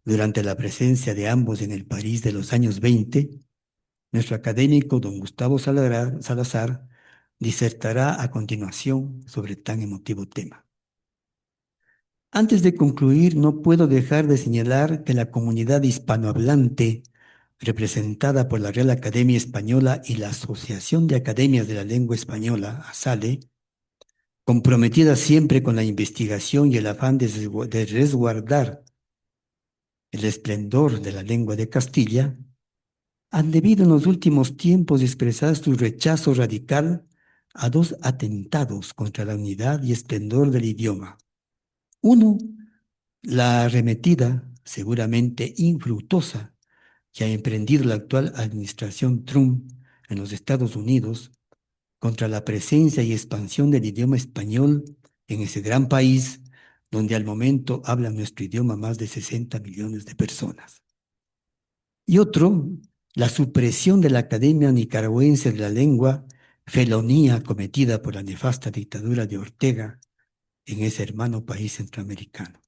durante la presencia de ambos en el París de los años 20, nuestro académico don Gustavo Salazar disertará a continuación sobre tan emotivo tema. Antes de concluir, no puedo dejar de señalar que la comunidad hispanohablante, representada por la Real Academia Española y la Asociación de Academias de la Lengua Española, ASALE, comprometida siempre con la investigación y el afán de resguardar el esplendor de la lengua de Castilla, han debido en los últimos tiempos expresar su rechazo radical a dos atentados contra la unidad y esplendor del idioma. Uno, la arremetida, seguramente infructuosa, que ha emprendido la actual administración Trump en los Estados Unidos contra la presencia y expansión del idioma español en ese gran país donde al momento hablan nuestro idioma más de 60 millones de personas. Y otro, la supresión de la Academia Nicaragüense de la Lengua, felonía cometida por la nefasta dictadura de Ortega en ese hermano país centroamericano.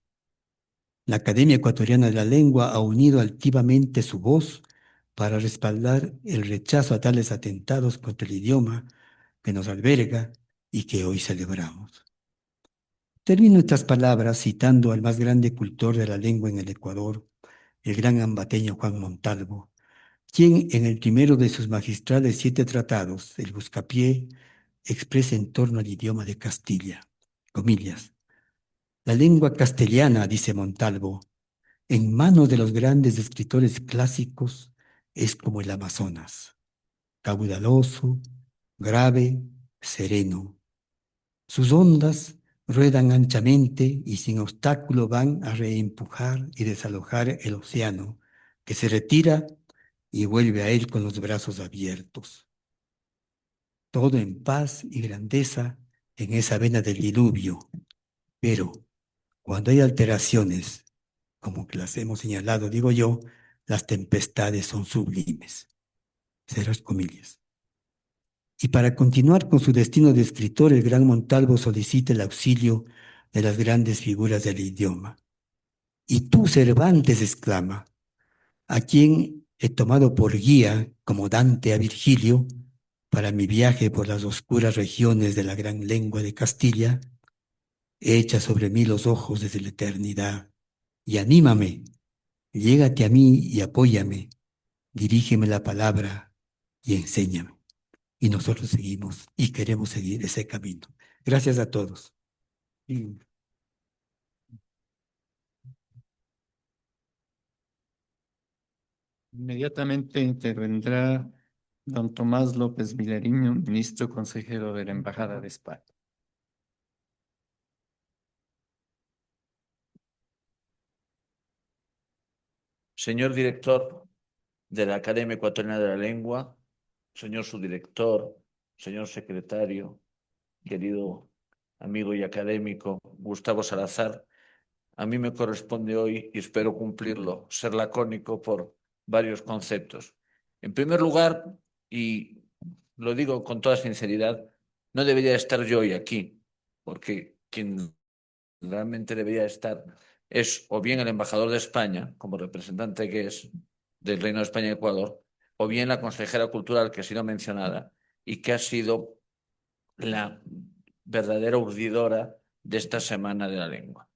La Academia Ecuatoriana de la Lengua ha unido altivamente su voz para respaldar el rechazo a tales atentados contra el idioma que nos alberga y que hoy celebramos. Termino estas palabras citando al más grande cultor de la lengua en el Ecuador, el gran ambateño Juan Montalvo, quien en el primero de sus magistrales 7 tratados, el Buscapié, expresa en torno al idioma de Castilla, comillas, la lengua castellana, dice Montalvo, en manos de los grandes escritores clásicos es como el Amazonas, caudaloso, grave, sereno. Sus ondas ruedan anchamente y sin obstáculo van a reempujar y desalojar el océano, que se retira y vuelve a él con los brazos abiertos. Todo en paz y grandeza en esa vena del diluvio, pero cuando hay alteraciones, como que las hemos señalado, digo yo, las tempestades son sublimes. Cerras comillas. Y para continuar con su destino de escritor, el gran Montalvo solicita el auxilio de las grandes figuras del idioma. Y tú, Cervantes, exclama, a quien he tomado por guía, como Dante a Virgilio, para mi viaje por las oscuras regiones de la gran lengua de Castilla, echa sobre mí los ojos desde la eternidad y anímame, llégate a mí y apóyame, dirígeme la palabra y enséñame. Y nosotros seguimos y queremos seguir ese camino. Gracias a todos. Inmediatamente intervendrá don Tomás López Vilariño, ministro consejero de la Embajada de España. Señor director de la Academia Ecuatoriana de la Lengua, señor subdirector, señor secretario, querido amigo y académico Gustavo Salazar, a mí me corresponde hoy, y espero cumplirlo, ser lacónico por varios conceptos. En primer lugar, y lo digo con toda sinceridad, no debería estar yo hoy aquí, porque quien realmente debería estar es o bien el embajador de España, como representante que es del Reino de España y Ecuador, o bien la consejera cultural que ha sido mencionada y que ha sido la verdadera urdidora de esta Semana de la Lengua.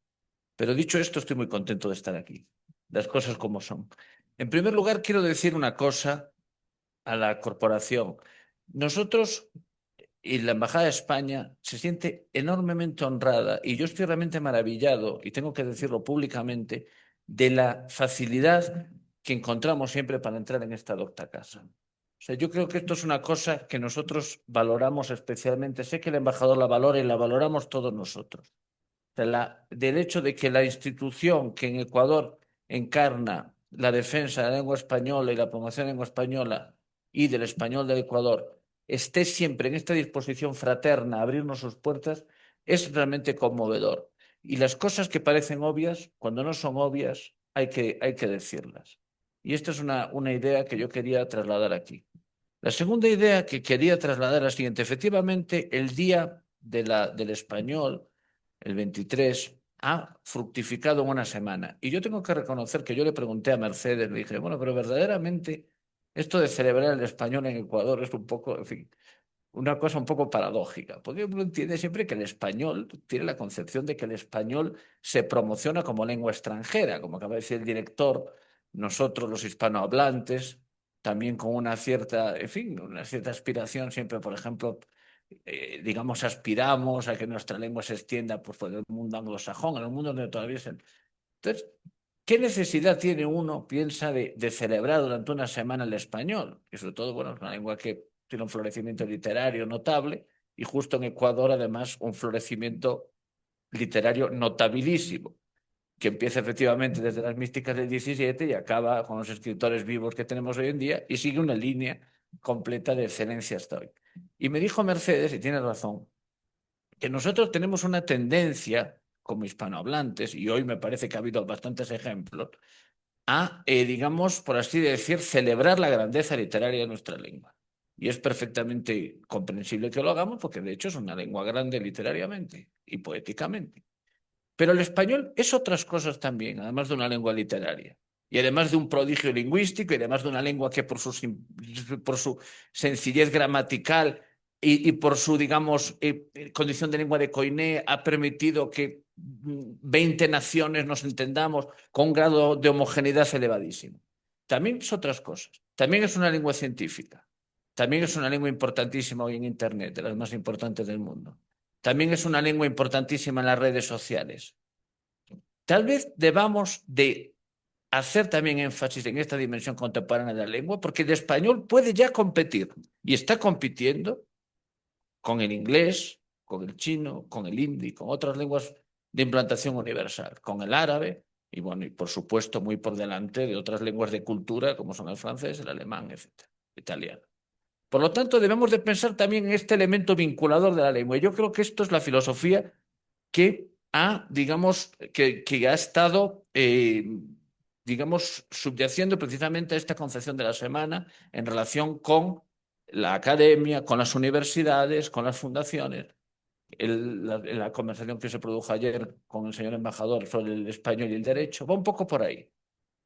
Pero dicho esto, estoy muy contento de estar aquí. Las cosas como son. En primer lugar, quiero decir una cosa a la corporación. Nosotros y la Embajada de España se siente enormemente honrada y yo estoy realmente maravillado, y tengo que decirlo públicamente, de la facilidad que encontramos siempre para entrar en esta docta casa. O sea, yo creo que esto es una cosa que nosotros valoramos especialmente. Sé que el embajador la valora y la valoramos todos nosotros. O sea, del hecho de que la institución que en Ecuador encarna la defensa de la lengua española y la promoción de la lengua española y del español del Ecuador esté siempre en esta disposición fraterna a abrirnos sus puertas, es realmente conmovedor. Y las cosas que parecen obvias, cuando no son obvias, hay que decirlas. Y esta es una idea que yo quería trasladar aquí. La segunda idea que quería trasladar es la siguiente. Efectivamente, el Día del Español, el 23, ha fructificado en una semana. Y yo tengo que reconocer que yo le pregunté a Mercedes, le dije, bueno, pero verdaderamente esto de celebrar el español en Ecuador es un poco, en fin, una cosa un poco paradójica, porque uno entiende siempre que el español tiene la concepción de que el español se promociona como lengua extranjera, como acaba de decir el director, nosotros los hispanohablantes, también con una cierta, en fin, una cierta aspiración siempre, por ejemplo, digamos, aspiramos a que nuestra lengua se extienda pues, por el mundo anglosajón, en el mundo donde todavía se... Entonces, ¿qué necesidad tiene uno, piensa, de celebrar durante una semana el español? Y sobre todo, bueno, es una lengua que tiene un florecimiento literario notable y justo en Ecuador, además, un florecimiento literario notabilísimo, que empieza efectivamente desde las místicas del 17 y acaba con los escritores vivos que tenemos hoy en día y sigue una línea completa de excelencia hasta hoy. Y me dijo Mercedes, y tiene razón, que nosotros tenemos una tendencia como hispanohablantes, y hoy me parece que ha habido bastantes ejemplos, a, digamos, por así decir, celebrar la grandeza literaria de nuestra lengua. Y es perfectamente comprensible que lo hagamos porque de hecho es una lengua grande literariamente y poéticamente. Pero el español es otras cosas también, además de una lengua literaria. Y además de un prodigio lingüístico, y además de una lengua que por su sencillez gramatical y por su, digamos, condición de lengua de coiné, ha permitido que 20 naciones nos entendamos con un grado de homogeneidad elevadísimo. También es otras cosas. También es una lengua científica. También es una lengua importantísima hoy en Internet, de las más importantes del mundo. También es una lengua importantísima en las redes sociales. Tal vez debamos de hacer también énfasis en esta dimensión contemporánea de la lengua, porque el español puede ya competir y está compitiendo con el inglés, con el chino, con el hindi, con otras lenguas de implantación universal, con el árabe y, bueno, y por supuesto muy por delante de otras lenguas de cultura como son el francés, el alemán, etcétera, italiano. Por lo tanto, debemos de pensar también en este elemento vinculador de la lengua. Y yo creo que esto es la filosofía que ha, digamos, que ha estado, digamos, subyaciendo precisamente a esta concepción de la semana en relación con la academia, con las universidades, con las fundaciones. La conversación que se produjo ayer con el señor embajador sobre el español y el derecho va un poco por ahí.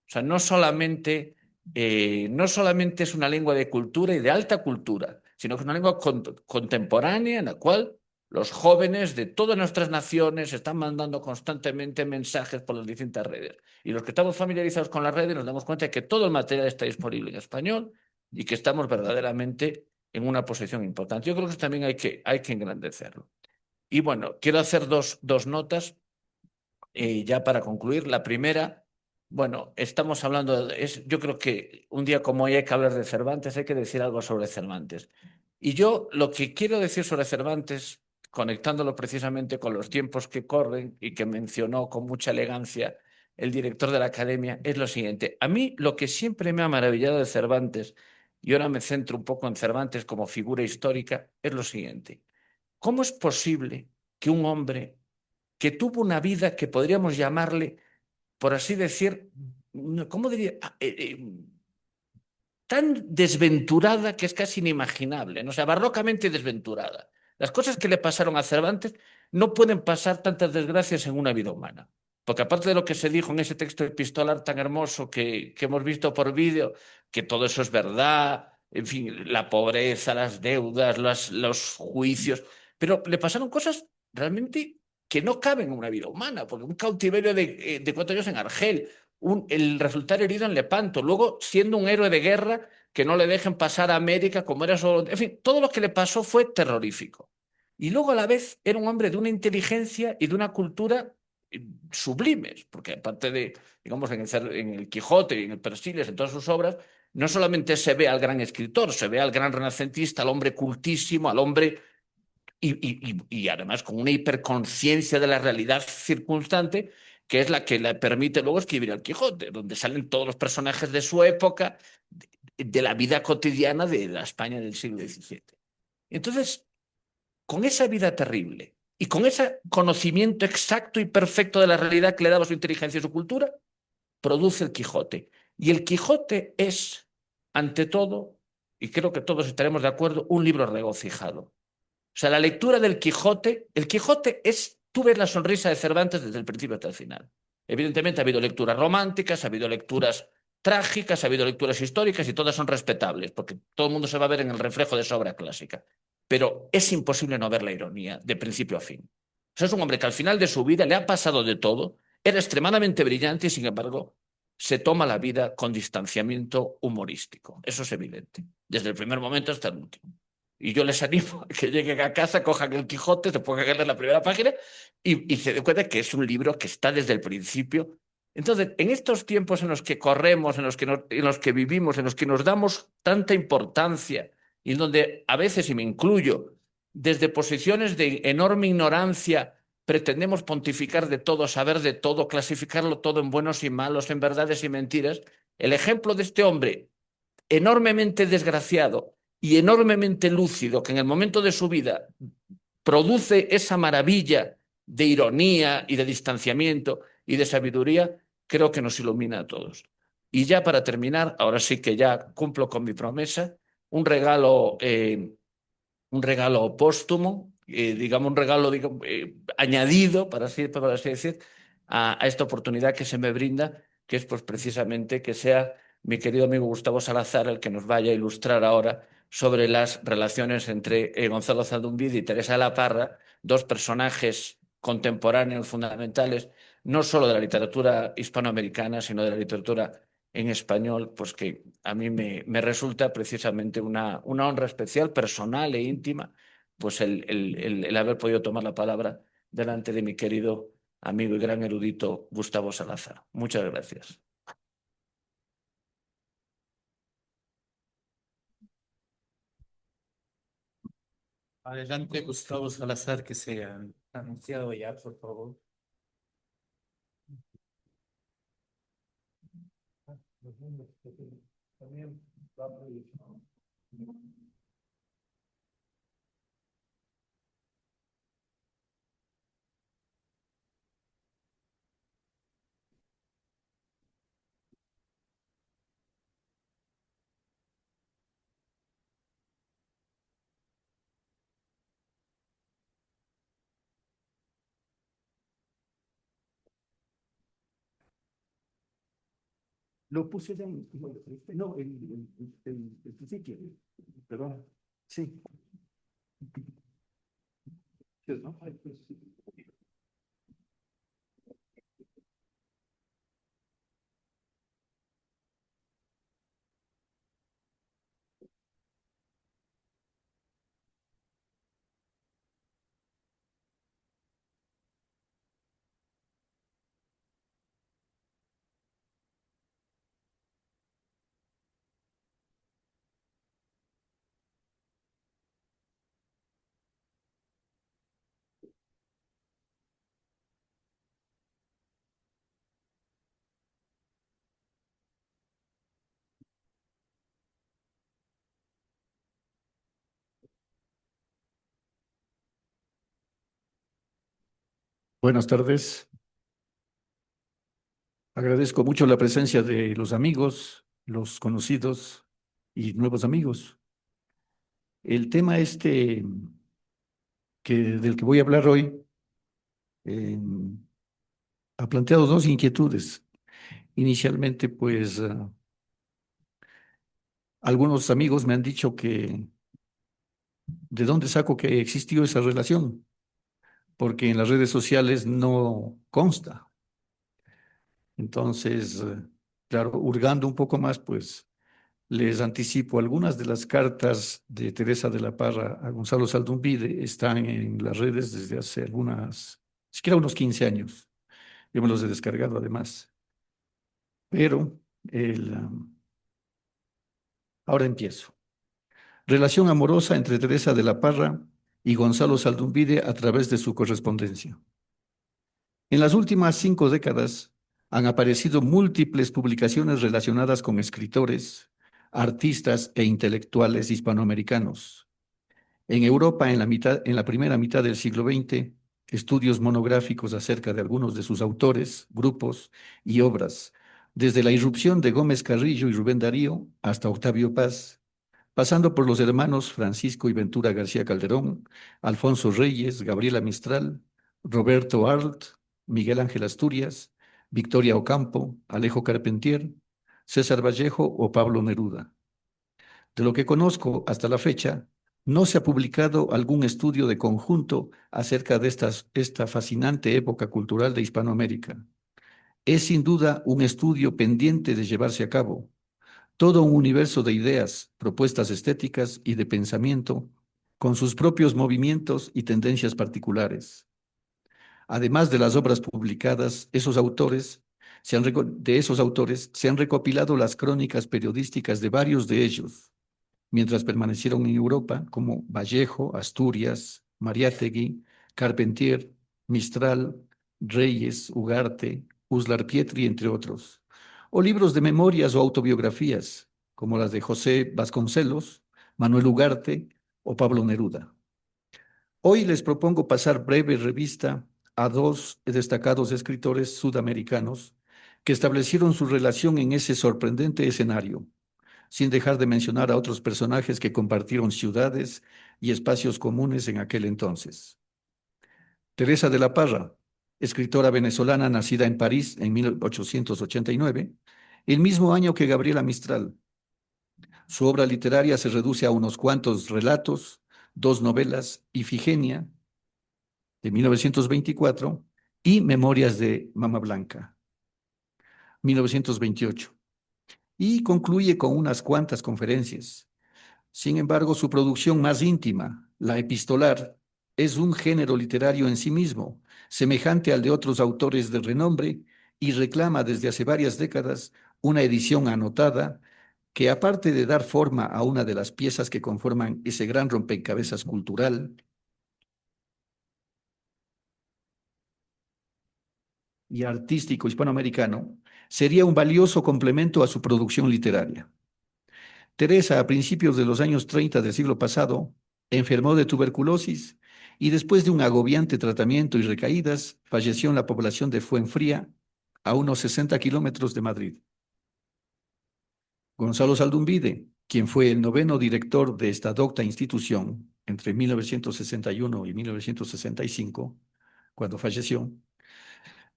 O sea, no solamente es una lengua de cultura y de alta cultura, sino que es una lengua contemporánea en la cual los jóvenes de todas nuestras naciones están mandando constantemente mensajes por las distintas redes. Y los que estamos familiarizados con las redes nos damos cuenta de que todo el material está disponible en español y que estamos verdaderamente en una posición importante. Yo creo que eso también hay que engrandecerlo. Y bueno, quiero hacer dos notas ya para concluir. La primera, bueno, estamos hablando, yo creo que un día como hoy hay que hablar de Cervantes, hay que decir algo sobre Cervantes. Y yo lo que quiero decir sobre Cervantes, conectándolo precisamente con los tiempos que corren y que mencionó con mucha elegancia el director de la academia, es lo siguiente. A mí lo que siempre me ha maravillado de Cervantes, y ahora me centro un poco en Cervantes como figura histórica, es lo siguiente. ¿Cómo es posible que un hombre que tuvo una vida que podríamos llamarle, por así decir, ¿cómo diría? Tan desventurada que es casi inimaginable, ¿no? O sea, barrocamente desventurada. Las cosas que le pasaron a Cervantes no pueden pasar tantas desgracias en una vida humana. Porque aparte de lo que se dijo en ese texto epistolar tan hermoso que hemos visto por vídeo, que todo eso es verdad, en fin, la pobreza, las deudas, los juicios, pero le pasaron cosas realmente que no caben en una vida humana, porque un cautiverio de 4 años en Argel, el resultar herido en Lepanto, luego siendo un héroe de guerra, que no le dejen pasar a América como era solo... En fin, todo lo que le pasó fue terrorífico. Y luego a la vez era un hombre de una inteligencia y de una cultura sublimes, porque aparte de, digamos, en el Quijote y en el Persiles, en todas sus obras, no solamente se ve al gran escritor, se ve al gran renacentista, al hombre cultísimo, al hombre y además con una hiperconciencia de la realidad circunstante, que es la que le permite luego escribir el Quijote, donde salen todos los personajes de su época, de la vida cotidiana de la España del siglo XVII. Entonces, con esa vida terrible y con ese conocimiento exacto y perfecto de la realidad que le daba su inteligencia y su cultura, produce el Quijote. Y el Quijote es, ante todo, y creo que todos estaremos de acuerdo, un libro regocijado. O sea, la lectura del Quijote, el Quijote es, tú ves la sonrisa de Cervantes desde el principio hasta el final. Evidentemente ha habido lecturas románticas, ha habido lecturas trágicas, ha habido lecturas históricas y todas son respetables, porque todo el mundo se va a ver en el reflejo de esa obra clásica. Pero es imposible no ver la ironía de principio a fin. O sea, es un hombre que al final de su vida le ha pasado de todo, era extremadamente brillante y sin embargo se toma la vida con distanciamiento humorístico. Eso es evidente, desde el primer momento hasta el último. Y yo les animo a que lleguen a casa, cojan el Quijote, se pongan a leer la primera página y se den cuenta que es un libro que está desde el principio. Entonces, en estos tiempos en los que corremos, en los que vivimos, en los que nos damos tanta importancia y en donde a veces, y me incluyo, desde posiciones de enorme ignorancia, pretendemos pontificar de todo, saber de todo, clasificarlo todo en buenos y malos, en verdades y mentiras, el ejemplo de este hombre enormemente desgraciado y enormemente lúcido, que en el momento de su vida produce esa maravilla de ironía y de distanciamiento y de sabiduría, creo que nos ilumina a todos. Y ya para terminar, ahora sí que ya cumplo con mi promesa, un regalo póstumo, digamos un regalo añadido, para así decir, a esta oportunidad que se me brinda, que es pues precisamente que sea mi querido amigo Gustavo Salazar el que nos vaya a ilustrar ahora sobre las relaciones entre Gonzalo Zaldunvide y Teresa de la Parra, dos personajes contemporáneos fundamentales, no solo de la literatura hispanoamericana, sino de la literatura en español, pues que a mí me resulta precisamente una honra especial, personal e íntima, pues el haber podido tomar la palabra delante de mi querido amigo y gran erudito Gustavo Salazar. Muchas gracias. Adelante, Gustavo Salazar, que sea anunciado ya, por favor. Lo puse ya en, no, el principio, perdón, sí. ¿No? Buenas tardes. Agradezco mucho la presencia de los amigos, los conocidos y nuevos amigos. El tema del que voy a hablar hoy eh, ha planteado dos inquietudes. Inicialmente, pues, algunos amigos me han dicho que ¿De dónde saco que existió esa relación? Porque en las redes sociales no consta. Entonces, claro, hurgando un poco más, pues les anticipo, algunas de las cartas de Teresa de la Parra a Gonzalo Saldumbide están en las redes desde hace siquiera unos 15 años. Yo me los he descargado además. Pero ahora empiezo. Relación amorosa entre Teresa de la Parra y Gonzalo Saldumbide a través de su correspondencia. En las últimas 5 décadas han aparecido múltiples publicaciones relacionadas con escritores, artistas e intelectuales hispanoamericanos. En Europa, en la primera mitad del siglo XX, estudios monográficos acerca de algunos de sus autores, grupos y obras, desde la irrupción de Gómez Carrillo y Rubén Darío hasta Octavio Paz, pasando por los hermanos Francisco y Ventura García Calderón, Alfonso Reyes, Gabriela Mistral, Roberto Arlt, Miguel Ángel Asturias, Victoria Ocampo, Alejo Carpentier, César Vallejo o Pablo Neruda. De lo que conozco hasta la fecha, no se ha publicado algún estudio de conjunto acerca de esta fascinante época cultural de Hispanoamérica. Es sin duda un estudio pendiente de llevarse a cabo. Todo un universo de ideas, propuestas estéticas y de pensamiento, con sus propios movimientos y tendencias particulares. Además de las obras publicadas, de esos autores se han recopilado las crónicas periodísticas de varios de ellos, mientras permanecieron en Europa, como Vallejo, Asturias, Mariátegui, Carpentier, Mistral, Reyes, Ugarte, Uslar Pietri, entre otros, o libros de memorias o autobiografías, como las de José Vasconcelos, Manuel Ugarte o Pablo Neruda. Hoy les propongo pasar breve revista a 2 destacados escritores sudamericanos que establecieron su relación en ese sorprendente escenario, sin dejar de mencionar a otros personajes que compartieron ciudades y espacios comunes en aquel entonces. Teresa de la Parra, escritora venezolana nacida en París en 1889, el mismo año que Gabriela Mistral. Su obra literaria se reduce a unos cuantos relatos, 2 novelas, Ifigenia, de 1924, y Memorias de Mama Blanca, 1928, y concluye con unas cuantas conferencias. Sin embargo, su producción más íntima, la epistolar, es un género literario en sí mismo, semejante al de otros autores de renombre, y reclama desde hace varias décadas una edición anotada que, aparte de dar forma a una de las piezas que conforman ese gran rompecabezas cultural y artístico hispanoamericano, sería un valioso complemento a su producción literaria. Teresa, a principios de los años 30 del siglo pasado, enfermó de tuberculosis y después de un agobiante tratamiento y recaídas, falleció en la población de Fuenfría, a unos 60 kilómetros de Madrid. Gonzalo Saldumbide, quien fue el 9º director de esta docta institución entre 1961 y 1965, cuando falleció,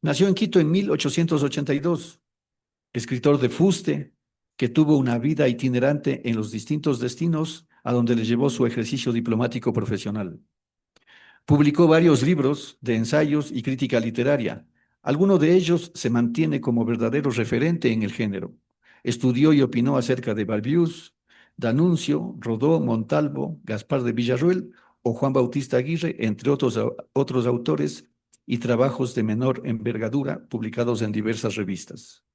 nació en Quito en 1882, escritor de fuste, que tuvo una vida itinerante en los distintos destinos a donde le llevó su ejercicio diplomático profesional. Publicó varios libros de ensayos y crítica literaria. Alguno de ellos se mantiene como verdadero referente en el género. Estudió y opinó acerca de Barbius, D'Annunzio, Rodó, Montalvo, Gaspar de Villarroel o Juan Bautista Aguirre, entre otros autores y trabajos de menor envergadura publicados en diversas revistas.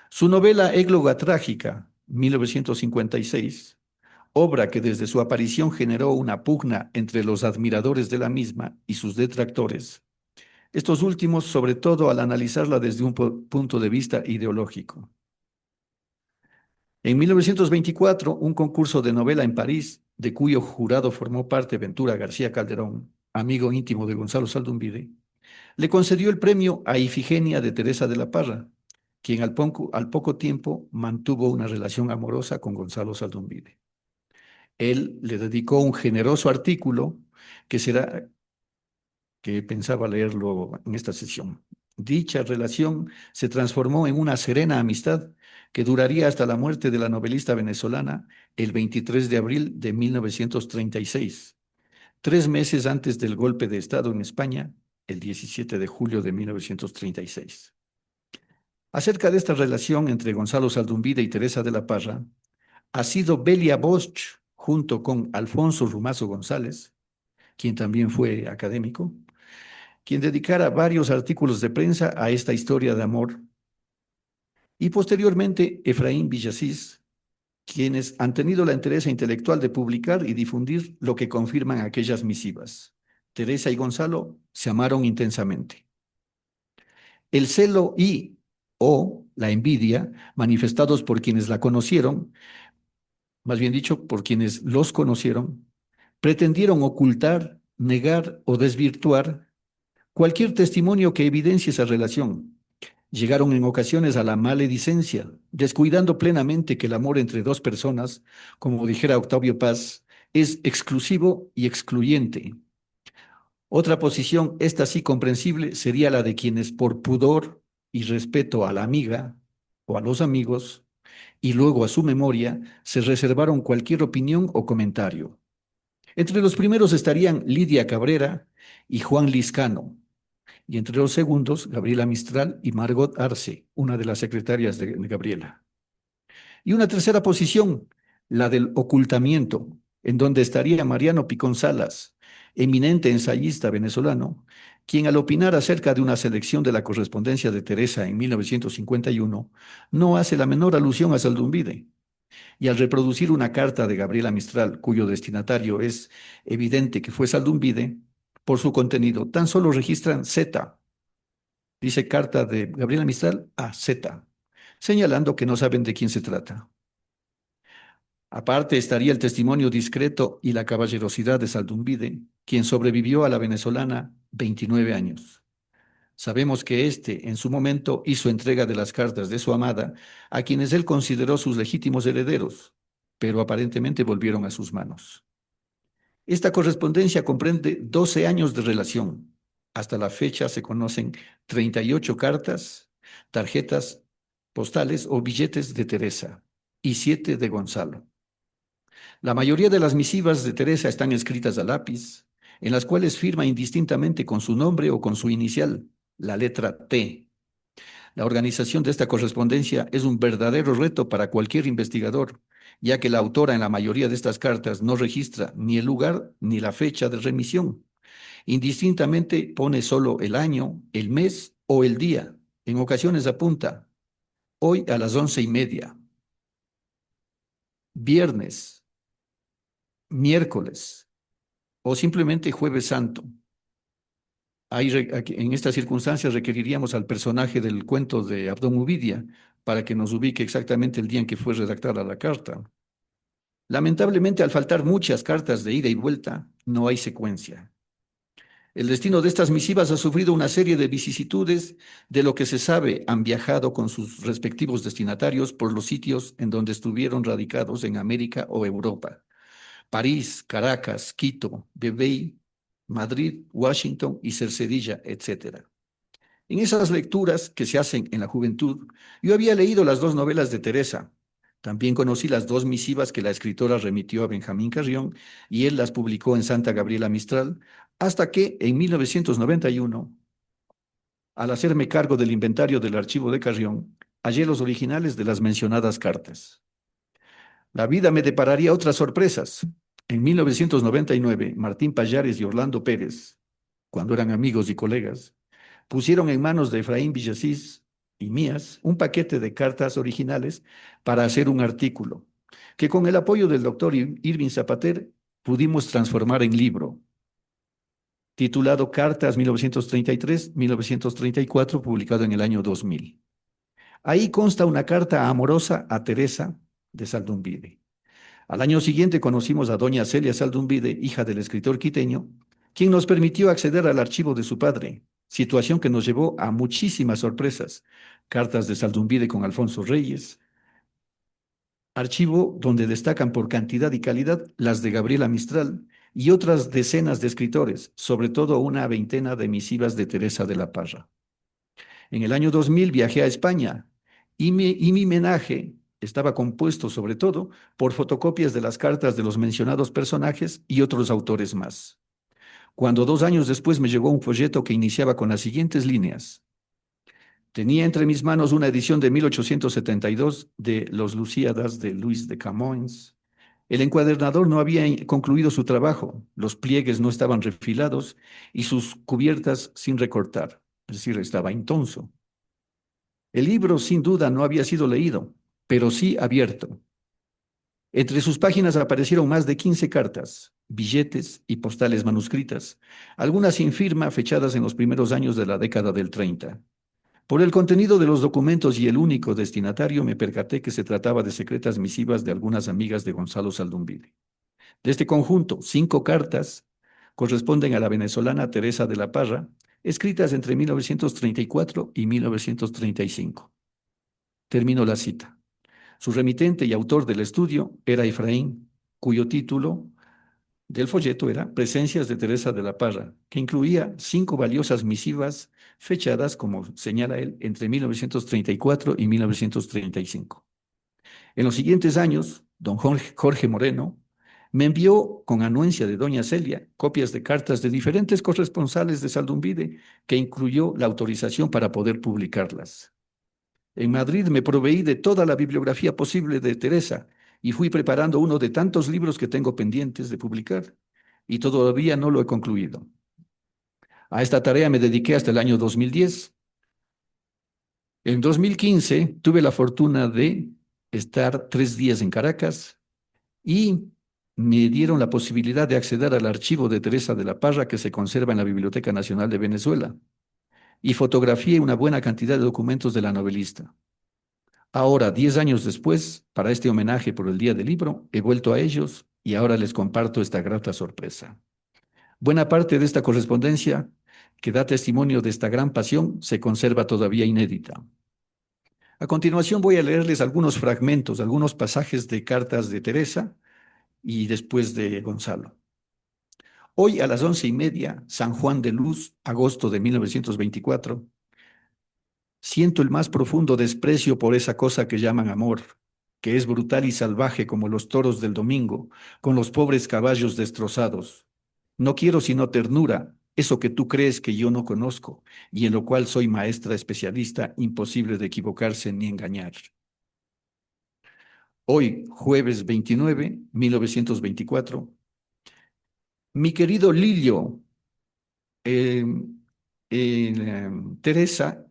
Su novela Égloga Trágica, 1956, obra que desde su aparición generó una pugna entre los admiradores de la misma y sus detractores, estos últimos sobre todo al analizarla desde un punto de vista ideológico. En 1924, un concurso de novela en París, de cuyo jurado formó parte Ventura García Calderón, amigo íntimo de Gonzalo Saldumbide, le concedió el premio a Ifigenia de Teresa de la Parra, quien al poco tiempo mantuvo una relación amorosa con Gonzalo Saldumbide. Él le dedicó un generoso artículo que pensaba leerlo en esta sesión. Dicha relación se transformó en una serena amistad que duraría hasta la muerte de la novelista venezolana el 23 de abril de 1936, 3 meses antes del golpe de Estado en España, el 17 de julio de 1936. Acerca de esta relación entre Gonzalo Saldumbide y Teresa de la Parra, ha sido Belia Bosch, junto con Alfonso Rumazo González, quien también fue académico, quien dedicara varios artículos de prensa a esta historia de amor, y posteriormente Efraín Villasís, quienes han tenido la interés intelectual de publicar y difundir lo que confirman aquellas misivas. Teresa y Gonzalo se amaron intensamente. El celo y o la envidia, manifestados por quienes la conocieron, más bien dicho, por quienes los conocieron, pretendieron ocultar, negar o desvirtuar cualquier testimonio que evidencie esa relación. Llegaron en ocasiones a la maledicencia, descuidando plenamente que el amor entre dos personas, como dijera Octavio Paz, es exclusivo y excluyente. Otra posición, esta sí comprensible, sería la de quienes por pudor y respeto a la amiga o a los amigos, y luego a su memoria, se reservaron cualquier opinión o comentario. Entre los primeros estarían Lidia Cabrera y Juan Liscano, y entre los segundos, Gabriela Mistral y Margot Arce, una de las secretarias de Gabriela. Y una tercera posición, la del ocultamiento, en donde estaría Mariano Picón Salas, eminente ensayista venezolano, quien al opinar acerca de una selección de la correspondencia de Teresa en 1951, no hace la menor alusión a Saldumbide. Y al reproducir una carta de Gabriela Mistral, cuyo destinatario es evidente que fue Saldumbide, por su contenido, tan solo registran Z. Dice carta de Gabriela Mistral a Z, señalando que no saben de quién se trata. Aparte estaría el testimonio discreto y la caballerosidad de Saldumbide, quien sobrevivió a la venezolana 29 años. Sabemos que éste, en su momento, hizo entrega de las cartas de su amada a quienes él consideró sus legítimos herederos, pero aparentemente volvieron a sus manos. Esta correspondencia comprende 12 años de relación. Hasta la fecha se conocen 38 cartas, tarjetas postales o billetes de Teresa y 7 de Gonzalo. La mayoría de las misivas de Teresa están escritas a lápiz, en las cuales firma indistintamente con su nombre o con su inicial, la letra T. La organización de esta correspondencia es un verdadero reto para cualquier investigador, ya que la autora en la mayoría de estas cartas no registra ni el lugar ni la fecha de remisión. Indistintamente pone solo el año, el mes o el día. En ocasiones apunta, hoy a las 11:30, viernes, miércoles o simplemente jueves santo. En estas circunstancias requeriríamos al personaje del cuento de Abdón Uvidia para que nos ubique exactamente el día en que fue redactada la carta. Lamentablemente, al faltar muchas cartas de ida y vuelta, no hay secuencia. El destino de estas misivas ha sufrido una serie de vicisitudes. De lo que se sabe, han viajado con sus respectivos destinatarios por los sitios en donde estuvieron radicados en América o Europa: París, Caracas, Quito, Bebey, Madrid, Washington y Cercedilla, etc. En esas lecturas que se hacen en la juventud, yo había leído las 2 novelas de Teresa. También conocí las 2 misivas que la escritora remitió a Benjamín Carrión y él las publicó en Santa Gabriela Mistral, hasta que en 1991, al hacerme cargo del inventario del archivo de Carrión, hallé los originales de las mencionadas cartas. La vida me depararía otras sorpresas. En 1999, Martín Pallares y Orlando Pérez, cuando eran amigos y colegas, pusieron en manos de Efraín Villasís y mías un paquete de cartas originales para hacer un artículo, que con el apoyo del doctor Irving Zapater pudimos transformar en libro, titulado Cartas 1933-1934, publicado en el año 2000. Ahí consta una carta amorosa a Teresa de Saldumbide. Al año siguiente conocimos a doña Celia Saldumbide, hija del escritor quiteño, quien nos permitió acceder al archivo de su padre, situación que nos llevó a muchísimas sorpresas. Cartas de Saldumbide con Alfonso Reyes, archivo donde destacan por cantidad y calidad las de Gabriela Mistral y otras decenas de escritores, sobre todo una veintena de misivas de Teresa de la Parra. En el año 2000 viajé a España y mi menaje estaba compuesto sobre todo por fotocopias de las cartas de los mencionados personajes y otros autores más. cuando 2 años después me llegó un folleto que iniciaba con las siguientes líneas. Tenía entre mis manos una edición de 1872 de Los Lusíadas de Luis de Camões. El encuadernador no había concluido su trabajo, los pliegues no estaban refilados y sus cubiertas sin recortar, es decir, estaba intonso. El libro, sin duda, no había sido leído, pero sí abierto. Entre sus páginas aparecieron más de 15 cartas, billetes y postales manuscritas, algunas sin firma, fechadas en los primeros años de la década del 30. Por el contenido de los documentos y el único destinatario, me percaté que se trataba de secretas misivas de algunas amigas de Gonzalo Saldunvide. De este conjunto, 5 cartas corresponden a la venezolana Teresa de la Parra, escritas entre 1934 y 1935. Termino la cita. Su remitente y autor del estudio era Efraín, cuyo título del folleto era Presencias de Teresa de la Parra, que incluía 5 valiosas misivas fechadas, como señala él, entre 1934 y 1935. En los siguientes años, don Jorge Moreno me envió con anuencia de doña Celia copias de cartas de diferentes corresponsales de Saldunvide, que incluyó la autorización para poder publicarlas. En Madrid me proveí de toda la bibliografía posible de Teresa y fui preparando uno de tantos libros que tengo pendientes de publicar, y todavía no lo he concluido. A esta tarea me dediqué hasta el año 2010. En 2015 tuve la fortuna de estar 3 días en Caracas y me dieron la posibilidad de acceder al archivo de Teresa de la Parra, que se conserva en la Biblioteca Nacional de Venezuela, y fotografié una buena cantidad de documentos de la novelista. Ahora, 10 años después, para este homenaje por el Día del Libro, he vuelto a ellos y ahora les comparto esta grata sorpresa. Buena parte de esta correspondencia, que da testimonio de esta gran pasión, se conserva todavía inédita. A continuación voy a leerles algunos fragmentos, algunos pasajes de cartas de Teresa y después de Gonzalo. Hoy a las 11:30, San Juan de Luz, agosto de 1924, siento el más profundo desprecio por esa cosa que llaman amor, que es brutal y salvaje como los toros del domingo, con los pobres caballos destrozados. No quiero sino ternura, eso que tú crees que yo no conozco, y en lo cual soy maestra especialista, imposible de equivocarse ni engañar. Hoy, jueves 29, 1924, mi querido Lilio, Teresa,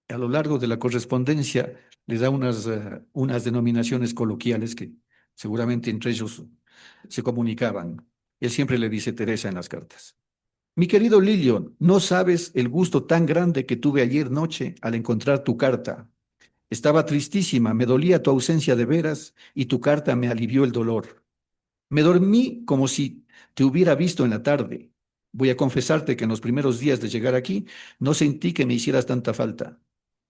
a lo largo de la correspondencia, les da unas denominaciones coloquiales que seguramente entre ellos se comunicaban. Él siempre le dice Teresa en las cartas. Mi querido Lilio, no sabes el gusto tan grande que tuve ayer noche al encontrar tu carta. Estaba tristísima, me dolía tu ausencia de veras y tu carta me alivió el dolor. Me dormí como si te hubiera visto en la tarde. Voy a confesarte que en los primeros días de llegar aquí no sentí que me hicieras tanta falta.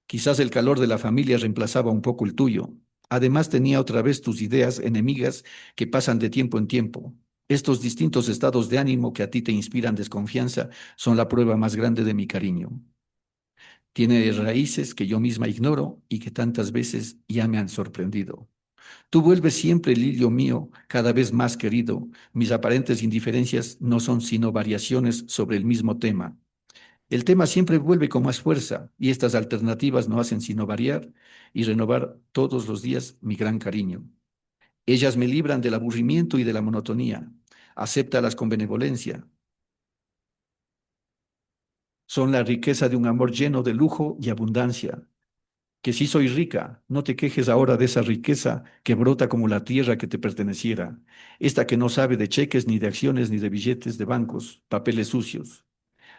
Quizás el calor de la familia reemplazaba un poco el tuyo. Además tenía otra vez tus ideas enemigas que pasan de tiempo en tiempo. Estos distintos estados de ánimo que a ti te inspiran desconfianza son la prueba más grande de mi cariño. Tiene raíces que yo misma ignoro y que tantas veces ya me han sorprendido. Tú vuelves siempre, Lilio mío, cada vez más querido. Mis aparentes indiferencias no son sino variaciones sobre el mismo tema. El tema siempre vuelve con más fuerza y estas alternativas no hacen sino variar y renovar todos los días mi gran cariño. Ellas me libran del aburrimiento y de la monotonía. Acéptalas con benevolencia. Son la riqueza de un amor lleno de lujo y abundancia. Que si soy rica, no te quejes ahora de esa riqueza que brota como la tierra que te perteneciera, esta que no sabe de cheques, ni de acciones, ni de billetes de bancos, papeles sucios.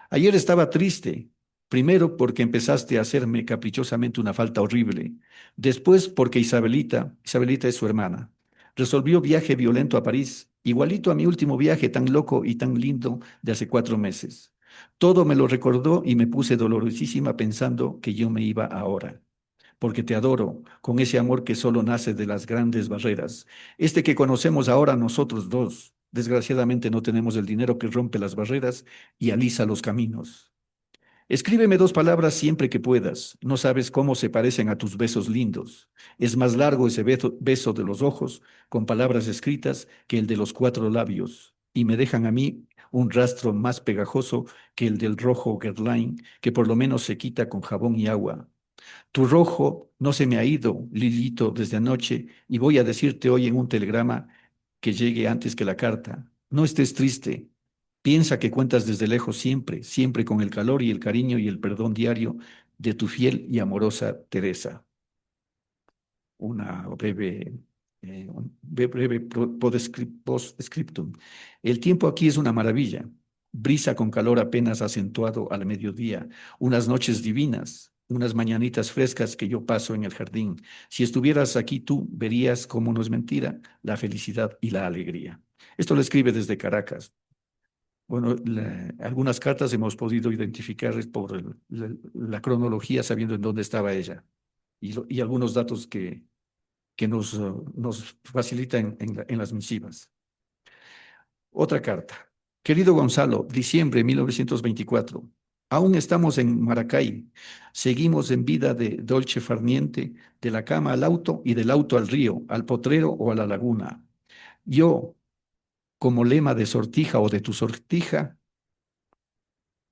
Ayer estaba triste, primero porque empezaste a hacerme caprichosamente una falta horrible, después porque Isabelita es su hermana, resolvió viaje violento a París, igualito a mi último viaje tan loco y tan lindo de hace 4 meses. Todo me lo recordó y me puse dolorosísima pensando que yo me iba ahora. Porque te adoro, con ese amor que solo nace de las grandes barreras, este que conocemos ahora nosotros dos. Desgraciadamente no tenemos el dinero que rompe las barreras y alisa los caminos. Escríbeme 2 palabras siempre que puedas. No sabes cómo se parecen a tus besos lindos. Es más largo ese beso de los ojos con palabras escritas que el de los 4 labios, y me dejan a mí un rastro más pegajoso que el del rojo Guerlain, que por lo menos se quita con jabón y agua. Tu rojo no se me ha ido, Lilito, desde anoche, y voy a decirte hoy en un telegrama que llegue antes que la carta. No estés triste. Piensa que cuentas desde lejos siempre, siempre con el calor y el cariño y el perdón diario de tu fiel y amorosa Teresa. Una breve postscriptum. El tiempo aquí es una maravilla. Brisa con calor apenas acentuado al mediodía, unas noches divinas, unas mañanitas frescas que yo paso en el jardín. Si estuvieras aquí tú, verías cómo no es mentira la felicidad y la alegría. Esto lo escribe desde Caracas. Bueno, algunas cartas hemos podido identificar por la cronología, sabiendo en dónde estaba ella, y algunos datos que nos facilita en las misivas. Otra carta. Querido Gonzalo, diciembre de 1924. Aún estamos en Maracay. Seguimos en vida de dolce farniente, de la cama al auto y del auto al río, al potrero o a la laguna. Yo, como lema de sortija o de tu sortija,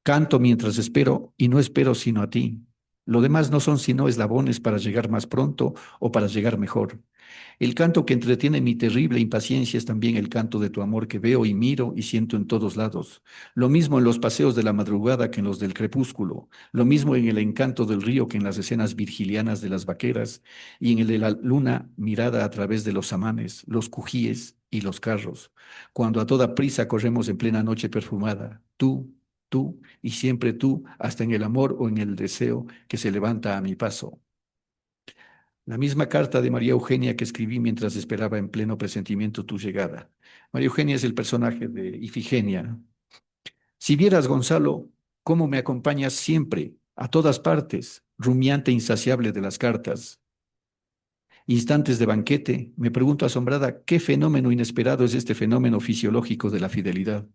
canto mientras espero y no espero sino a ti. Lo demás no son sino eslabones para llegar más pronto o para llegar mejor. El canto que entretiene mi terrible impaciencia es también el canto de tu amor que veo y miro y siento en todos lados. Lo mismo en los paseos de la madrugada que en los del crepúsculo. Lo mismo en el encanto del río que en las escenas virgilianas de las vaqueras y en el de la luna mirada a través de los samanes, los cujíes y los carros. Cuando a toda prisa corremos en plena noche perfumada. Tú y siempre tú, hasta en el amor o en el deseo que se levanta a mi paso. La misma carta de María Eugenia que escribí mientras esperaba en pleno presentimiento tu llegada. María Eugenia es el personaje de Ifigenia. Si vieras, Gonzalo, cómo me acompañas siempre, a todas partes, rumiante e insaciable de las cartas. Instantes de banquete, me pregunto asombrada, ¿qué fenómeno inesperado es este fenómeno fisiológico de la fidelidad?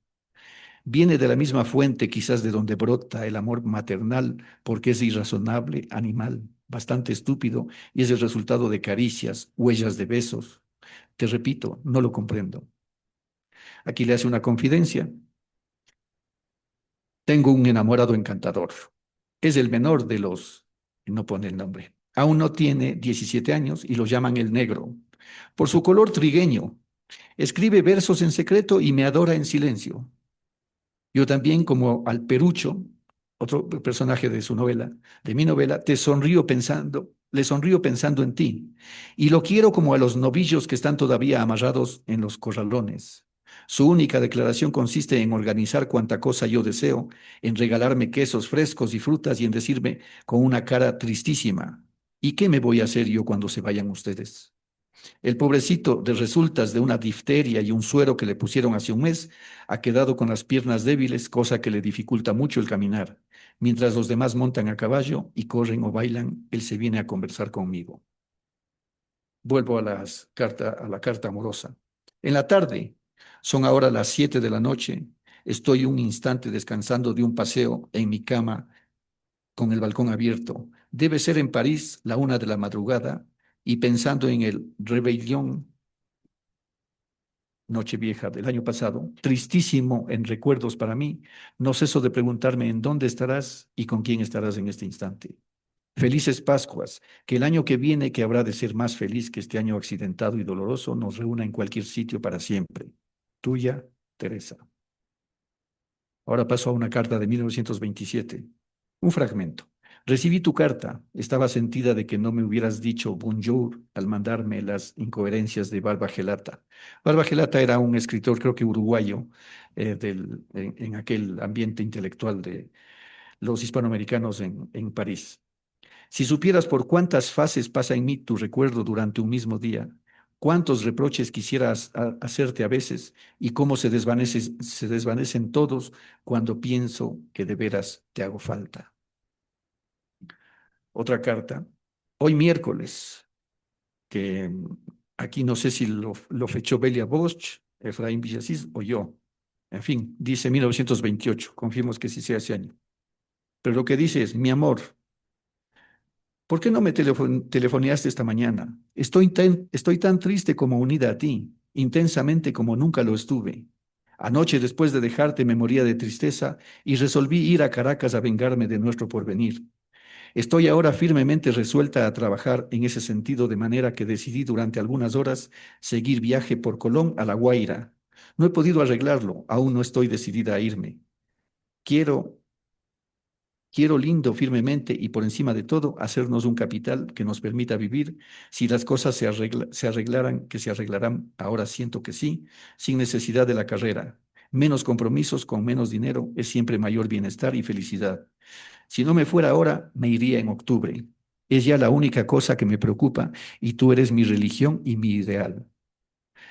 Viene de la misma fuente, quizás de donde brota el amor maternal, porque es irrazonable, animal, bastante estúpido, y es el resultado de caricias, huellas de besos. Te repito, no lo comprendo. Aquí le hace una confidencia. Tengo un enamorado encantador. Es el menor de los, no pone el nombre. Aún no tiene 17 años y lo llaman el negro. Por su color trigueño, escribe versos en secreto y me adora en silencio. Yo también, como al Perucho, otro personaje de su novela, de mi novela, le sonrío pensando en ti. Y lo quiero como a los novillos que están todavía amarrados en los corralones. Su única declaración consiste en organizar cuanta cosa yo deseo, en regalarme quesos frescos y frutas y en decirme con una cara tristísima, ¿y qué me voy a hacer yo cuando se vayan ustedes? El pobrecito, de resultas de una difteria y un suero que le pusieron hace un mes, ha quedado con las piernas débiles, cosa que le dificulta mucho el caminar. Mientras los demás montan a caballo y corren o bailan, él se viene a conversar conmigo. Vuelvo a la carta amorosa. En la tarde, son ahora las 7 de la noche, estoy un instante descansando de un paseo en mi cama con el balcón abierto. Debe ser en París la 1 de la madrugada y pensando en el rebelión Nochevieja del año pasado, tristísimo en recuerdos para mí, no ceso de preguntarme en dónde estarás y con quién estarás en este instante. Felices Pascuas, que el año que viene, que habrá de ser más feliz que este año accidentado y doloroso, nos reúna en cualquier sitio para siempre. Tuya, Teresa. Ahora paso a una carta de 1927. Un fragmento. Recibí tu carta. Estaba sentida de que no me hubieras dicho bonjour al mandarme las incoherencias de Barba Gelata. Barba Gelata era un escritor, creo que uruguayo, en aquel ambiente intelectual de los hispanoamericanos en París. Si supieras por cuántas fases pasa en mí tu recuerdo durante un mismo día, cuántos reproches quisieras hacerte a veces y cómo se desvanecen todos cuando pienso que de veras te hago falta. Otra carta, hoy miércoles, que aquí no sé si lo fechó Belia Bosch, Efraín Villasís o yo. En fin, dice 1928, confiemos que sí sea ese año. Pero lo que dice es, mi amor, ¿por qué no me telefoneaste esta mañana? Estoy tan triste como unida a ti, intensamente como nunca lo estuve. Anoche, después de dejarte, me moría de tristeza y resolví ir a Caracas a vengarme de nuestro porvenir. Estoy ahora firmemente resuelta a trabajar en ese sentido, de manera que decidí durante algunas horas seguir viaje por Colón a La Guaira. No he podido arreglarlo, aún no estoy decidida a irme. Quiero Quiero lindo firmemente y por encima de todo hacernos un capital que nos permita vivir. Si las cosas se arreglaran, que se arreglarán, ahora siento que sí, sin necesidad de la carrera. Menos compromisos con menos dinero es siempre mayor bienestar y felicidad. Si no me fuera ahora, me iría en octubre. Es ya la única cosa que me preocupa y tú eres mi religión y mi ideal.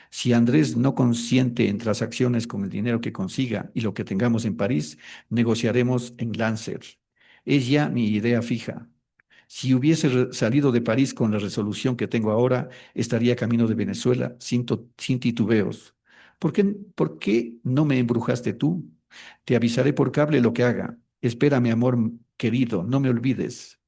Si Andrés no consiente en transacciones con el dinero que consiga y lo que tengamos en París, negociaremos en Lancer. Es ya mi idea fija. Si hubiese salido de París con la resolución que tengo ahora, estaría camino de Venezuela sin titubeos. ¿Por qué no me embrujaste tú? Te avisaré por cable lo que haga. Espérame, amor querido, no me olvides,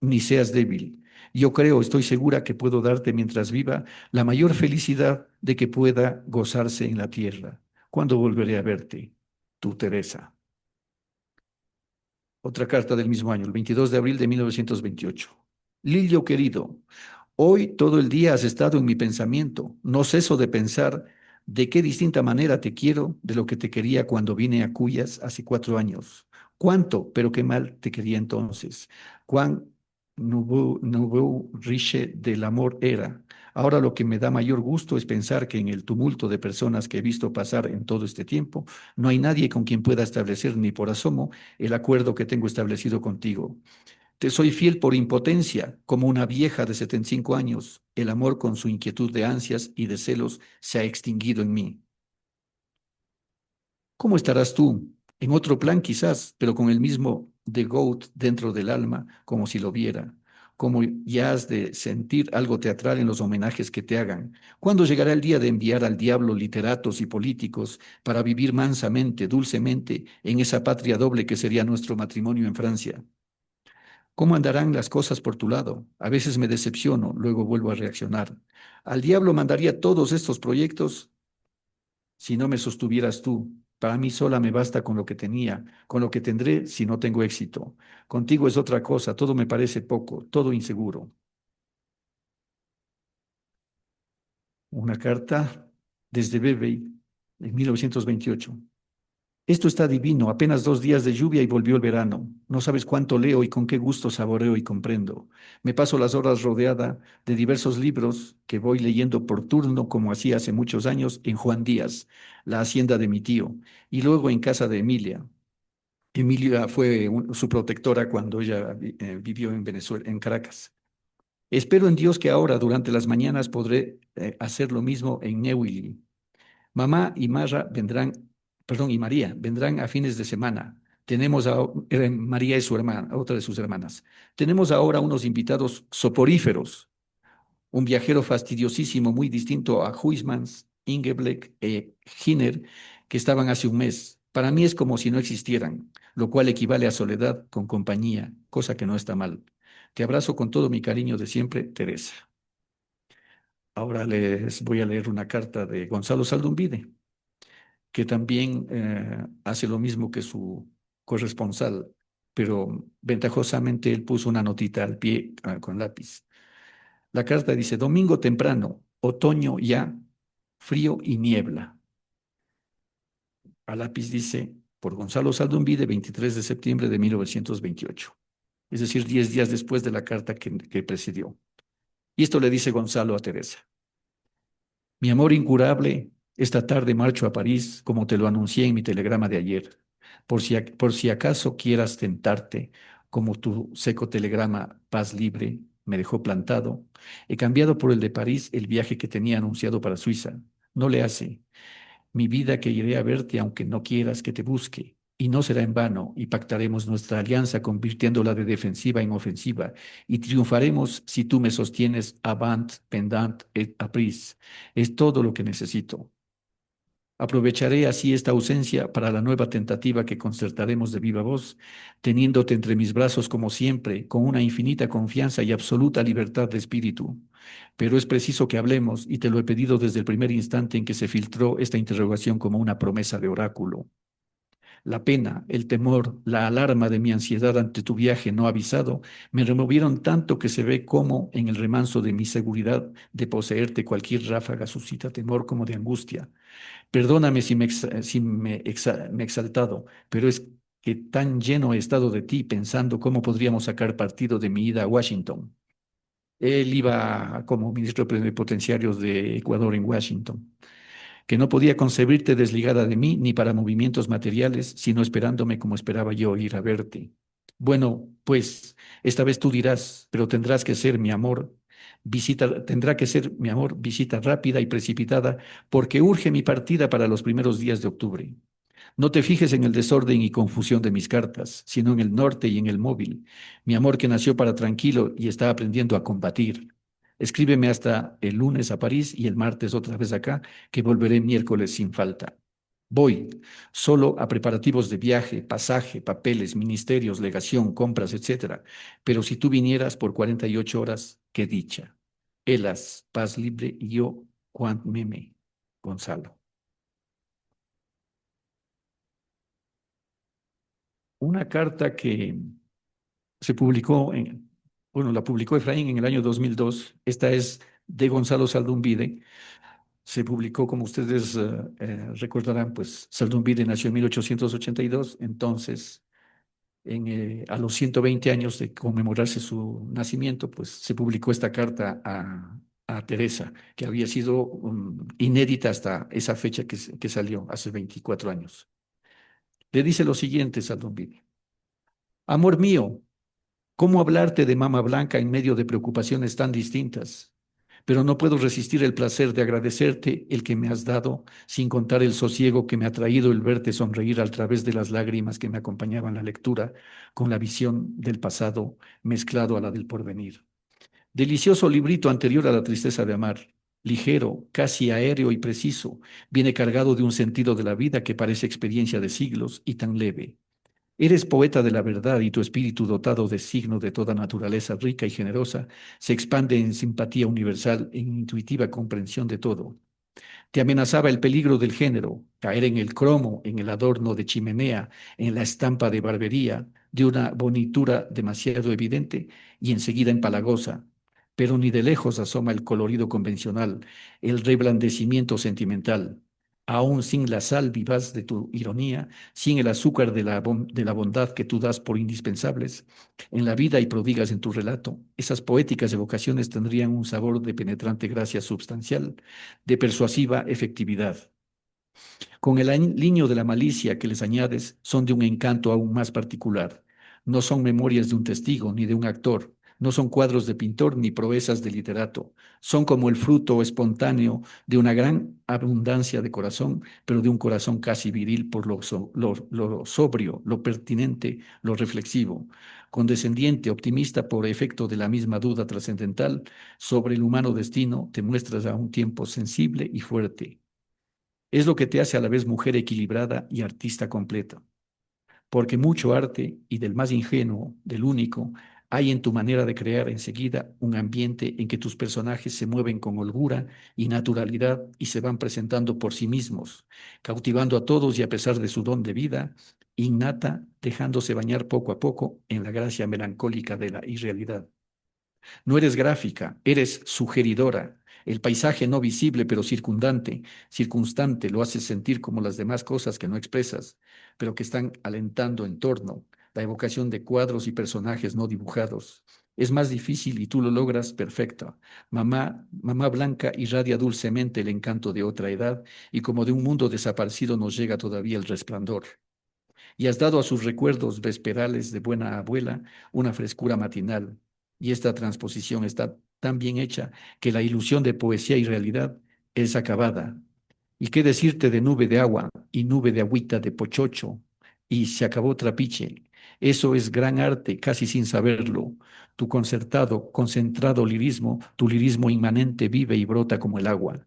ni seas débil. Yo creo, estoy segura que puedo darte mientras viva la mayor felicidad de que pueda gozarse en la tierra. ¿Cuándo volveré a verte? Tu Teresa. Otra carta del mismo año, el 22 de abril de 1928. Lillo querido, hoy todo el día has estado en mi pensamiento. No ceso de pensar de qué distinta manera te quiero de lo que te quería cuando vine a Cuyas hace 4 años. Cuánto, pero qué mal te quería entonces. Cuán nouveau riche del amor era. Ahora lo que me da mayor gusto es pensar que en el tumulto de personas que he visto pasar en todo este tiempo, no hay nadie con quien pueda establecer ni por asomo el acuerdo que tengo establecido contigo. Te soy fiel por impotencia, como una vieja de 75 años. El amor con su inquietud de ansias y de celos se ha extinguido en mí. ¿Cómo estarás tú? En otro plan quizás, pero con el mismo de Goat dentro del alma, como si lo viera. Como ya has de sentir algo teatral en los homenajes que te hagan. ¿Cuándo llegará el día de enviar al diablo literatos y políticos para vivir mansamente, dulcemente, en esa patria doble que sería nuestro matrimonio en Francia? ¿Cómo andarán las cosas por tu lado? A veces me decepciono, luego vuelvo a reaccionar. Al diablo mandaría todos estos proyectos si no me sostuvieras tú. Para mí sola me basta con lo que tenía, con lo que tendré si no tengo éxito. Contigo es otra cosa, todo me parece poco, todo inseguro. Una carta desde Bebey en 1928. Esto está divino, apenas 2 días de lluvia y volvió el verano. No sabes cuánto leo y con qué gusto saboreo y comprendo. Me paso las horas rodeada de diversos libros que voy leyendo por turno, como hacía hace muchos años en Juan Díaz, la hacienda de mi tío, y luego en casa de Emilia. Emilia fue su protectora cuando ella vivió en Venezuela, en Caracas. Espero en Dios que ahora, durante las mañanas, podré hacer lo mismo en Neuilly. Mamá y Mara vendrán, perdón, y María vendrán a fines de semana. María es su hermana, otra de sus hermanas. Tenemos ahora unos invitados soporíferos, un viajero fastidiosísimo, muy distinto a Huysmans, Ingeblick e Giner, que estaban hace un mes. Para mí es como si no existieran, lo cual equivale a soledad con compañía, cosa que no está mal. Te abrazo con todo mi cariño de siempre, Teresa. Ahora les voy a leer una carta de Gonzalo Saldumbide, que también hace lo mismo que su corresponsal, pero ventajosamente él puso una notita al pie con lápiz. La carta dice, domingo temprano, otoño ya, frío y niebla. A lápiz dice, por Gonzalo Saldumbide, 23 de septiembre de 1928. Es decir, 10 días después de la carta que precedió. Y esto le dice Gonzalo a Teresa. Mi amor incurable, esta tarde marcho a París, como te lo anuncié en mi telegrama de ayer. Por si acaso quieras tentarte, como tu seco telegrama Paz Libre me dejó plantado, he cambiado por el de París el viaje que tenía anunciado para Suiza. No le hace. Mi vida que iré a verte aunque no quieras que te busque. Y no será en vano, y pactaremos nuestra alianza convirtiéndola de defensiva en ofensiva, y triunfaremos si tú me sostienes avant, pendant et apris. Es todo lo que necesito. Aprovecharé así esta ausencia para la nueva tentativa que concertaremos de viva voz, teniéndote entre mis brazos como siempre, con una infinita confianza y absoluta libertad de espíritu. Pero es preciso que hablemos, y te lo he pedido desde el primer instante en que se filtró esta interrogación como una promesa de oráculo. La pena, el temor, la alarma de mi ansiedad ante tu viaje no avisado me removieron tanto que se ve cómo en el remanso de mi seguridad de poseerte cualquier ráfaga suscita temor como de angustia. Perdóname si me he exaltado, pero es que tan lleno he estado de ti pensando cómo podríamos sacar partido de mi ida a Washington. Él iba como ministro plenipotenciario de Ecuador en Washington, que no podía concebirte desligada de mí ni para movimientos materiales, sino esperándome como esperaba yo ir a verte. Bueno, pues esta vez tú dirás, pero tendrás que ser mi amor. Tendrá que ser mi amor, visita rápida y precipitada, porque urge mi partida para los primeros días de octubre. No te fijes en el desorden y confusión de mis cartas, sino en el norte y en el móvil. Mi amor que nació para tranquilo y está aprendiendo a combatir. Escríbeme hasta el lunes a París y el martes otra vez acá, que volveré miércoles sin falta. Voy solo a preparativos de viaje, pasaje, papeles, ministerios, legación, compras, etcétera. Pero si tú vinieras por 48 horas, qué dicha. Elas, paz libre y yo, Juan Meme, Gonzalo. Una carta que se publicó bueno, la publicó Efraín en el año 2002. Esta es de Gonzalo Saldumbide. Se publicó, como ustedes recordarán, pues Saldumbide nació en 1882, entonces a los 120 años de conmemorarse su nacimiento, pues se publicó esta carta a Teresa, que había sido inédita hasta esa fecha que salió, hace 24 años. Le dice lo siguiente, Saldumbide. Amor mío, ¿cómo hablarte de Mama Blanca en medio de preocupaciones tan distintas? Pero no puedo resistir el placer de agradecerte el que me has dado, sin contar el sosiego que me ha traído el verte sonreír a través de las lágrimas que me acompañaban la lectura, con la visión del pasado mezclado a la del porvenir. Delicioso librito anterior a la tristeza de amar, ligero, casi aéreo y preciso, viene cargado de un sentido de la vida que parece experiencia de siglos y tan leve. Eres poeta de la verdad y tu espíritu dotado de signo de toda naturaleza rica y generosa se expande en simpatía universal, en intuitiva comprensión de todo. Te amenazaba el peligro del género, caer en el cromo, en el adorno de chimenea, en la estampa de barbería, de una bonitura demasiado evidente y enseguida empalagosa. Pero ni de lejos asoma el colorido convencional, el reblandecimiento sentimental. Aún sin la sal vivaz de tu ironía, sin el azúcar de la bondad que tú das por indispensables en la vida y prodigas en tu relato, esas poéticas evocaciones tendrían un sabor de penetrante gracia substancial, de persuasiva efectividad. Con el aliño de la malicia que les añades, son de un encanto aún más particular. No son memorias de un testigo ni de un actor, no son cuadros de pintor ni proezas de literato. Son como el fruto espontáneo de una gran abundancia de corazón, pero de un corazón casi viril por lo sobrio, lo pertinente, lo reflexivo. Condescendiente, optimista por efecto de la misma duda trascendental sobre el humano destino, te muestras a un tiempo sensible y fuerte. Es lo que te hace a la vez mujer equilibrada y artista completa, porque mucho arte, y del más ingenuo, del único, hay en tu manera de crear enseguida un ambiente en que tus personajes se mueven con holgura y naturalidad y se van presentando por sí mismos, cautivando a todos y a pesar de su don de vida innata, dejándose bañar poco a poco en la gracia melancólica de la irrealidad. No eres gráfica, eres sugeridora. El paisaje no visible, pero circunstante, lo haces sentir como las demás cosas que no expresas, pero que están alentando en torno. La evocación de cuadros y personajes no dibujados. Es más difícil y tú lo logras perfecto. Mamá Blanca irradia dulcemente el encanto de otra edad y como de un mundo desaparecido nos llega todavía el resplandor. Y has dado a sus recuerdos vesperales de buena abuela una frescura matinal. Y esta transposición está tan bien hecha que la ilusión de poesía y realidad es acabada. ¿Y qué decirte de nube de agua y nube de agüita de pochocho? Y se acabó trapiche. Eso es gran arte, casi sin saberlo. Tu concertado, concentrado lirismo, tu lirismo inmanente vive y brota como el agua.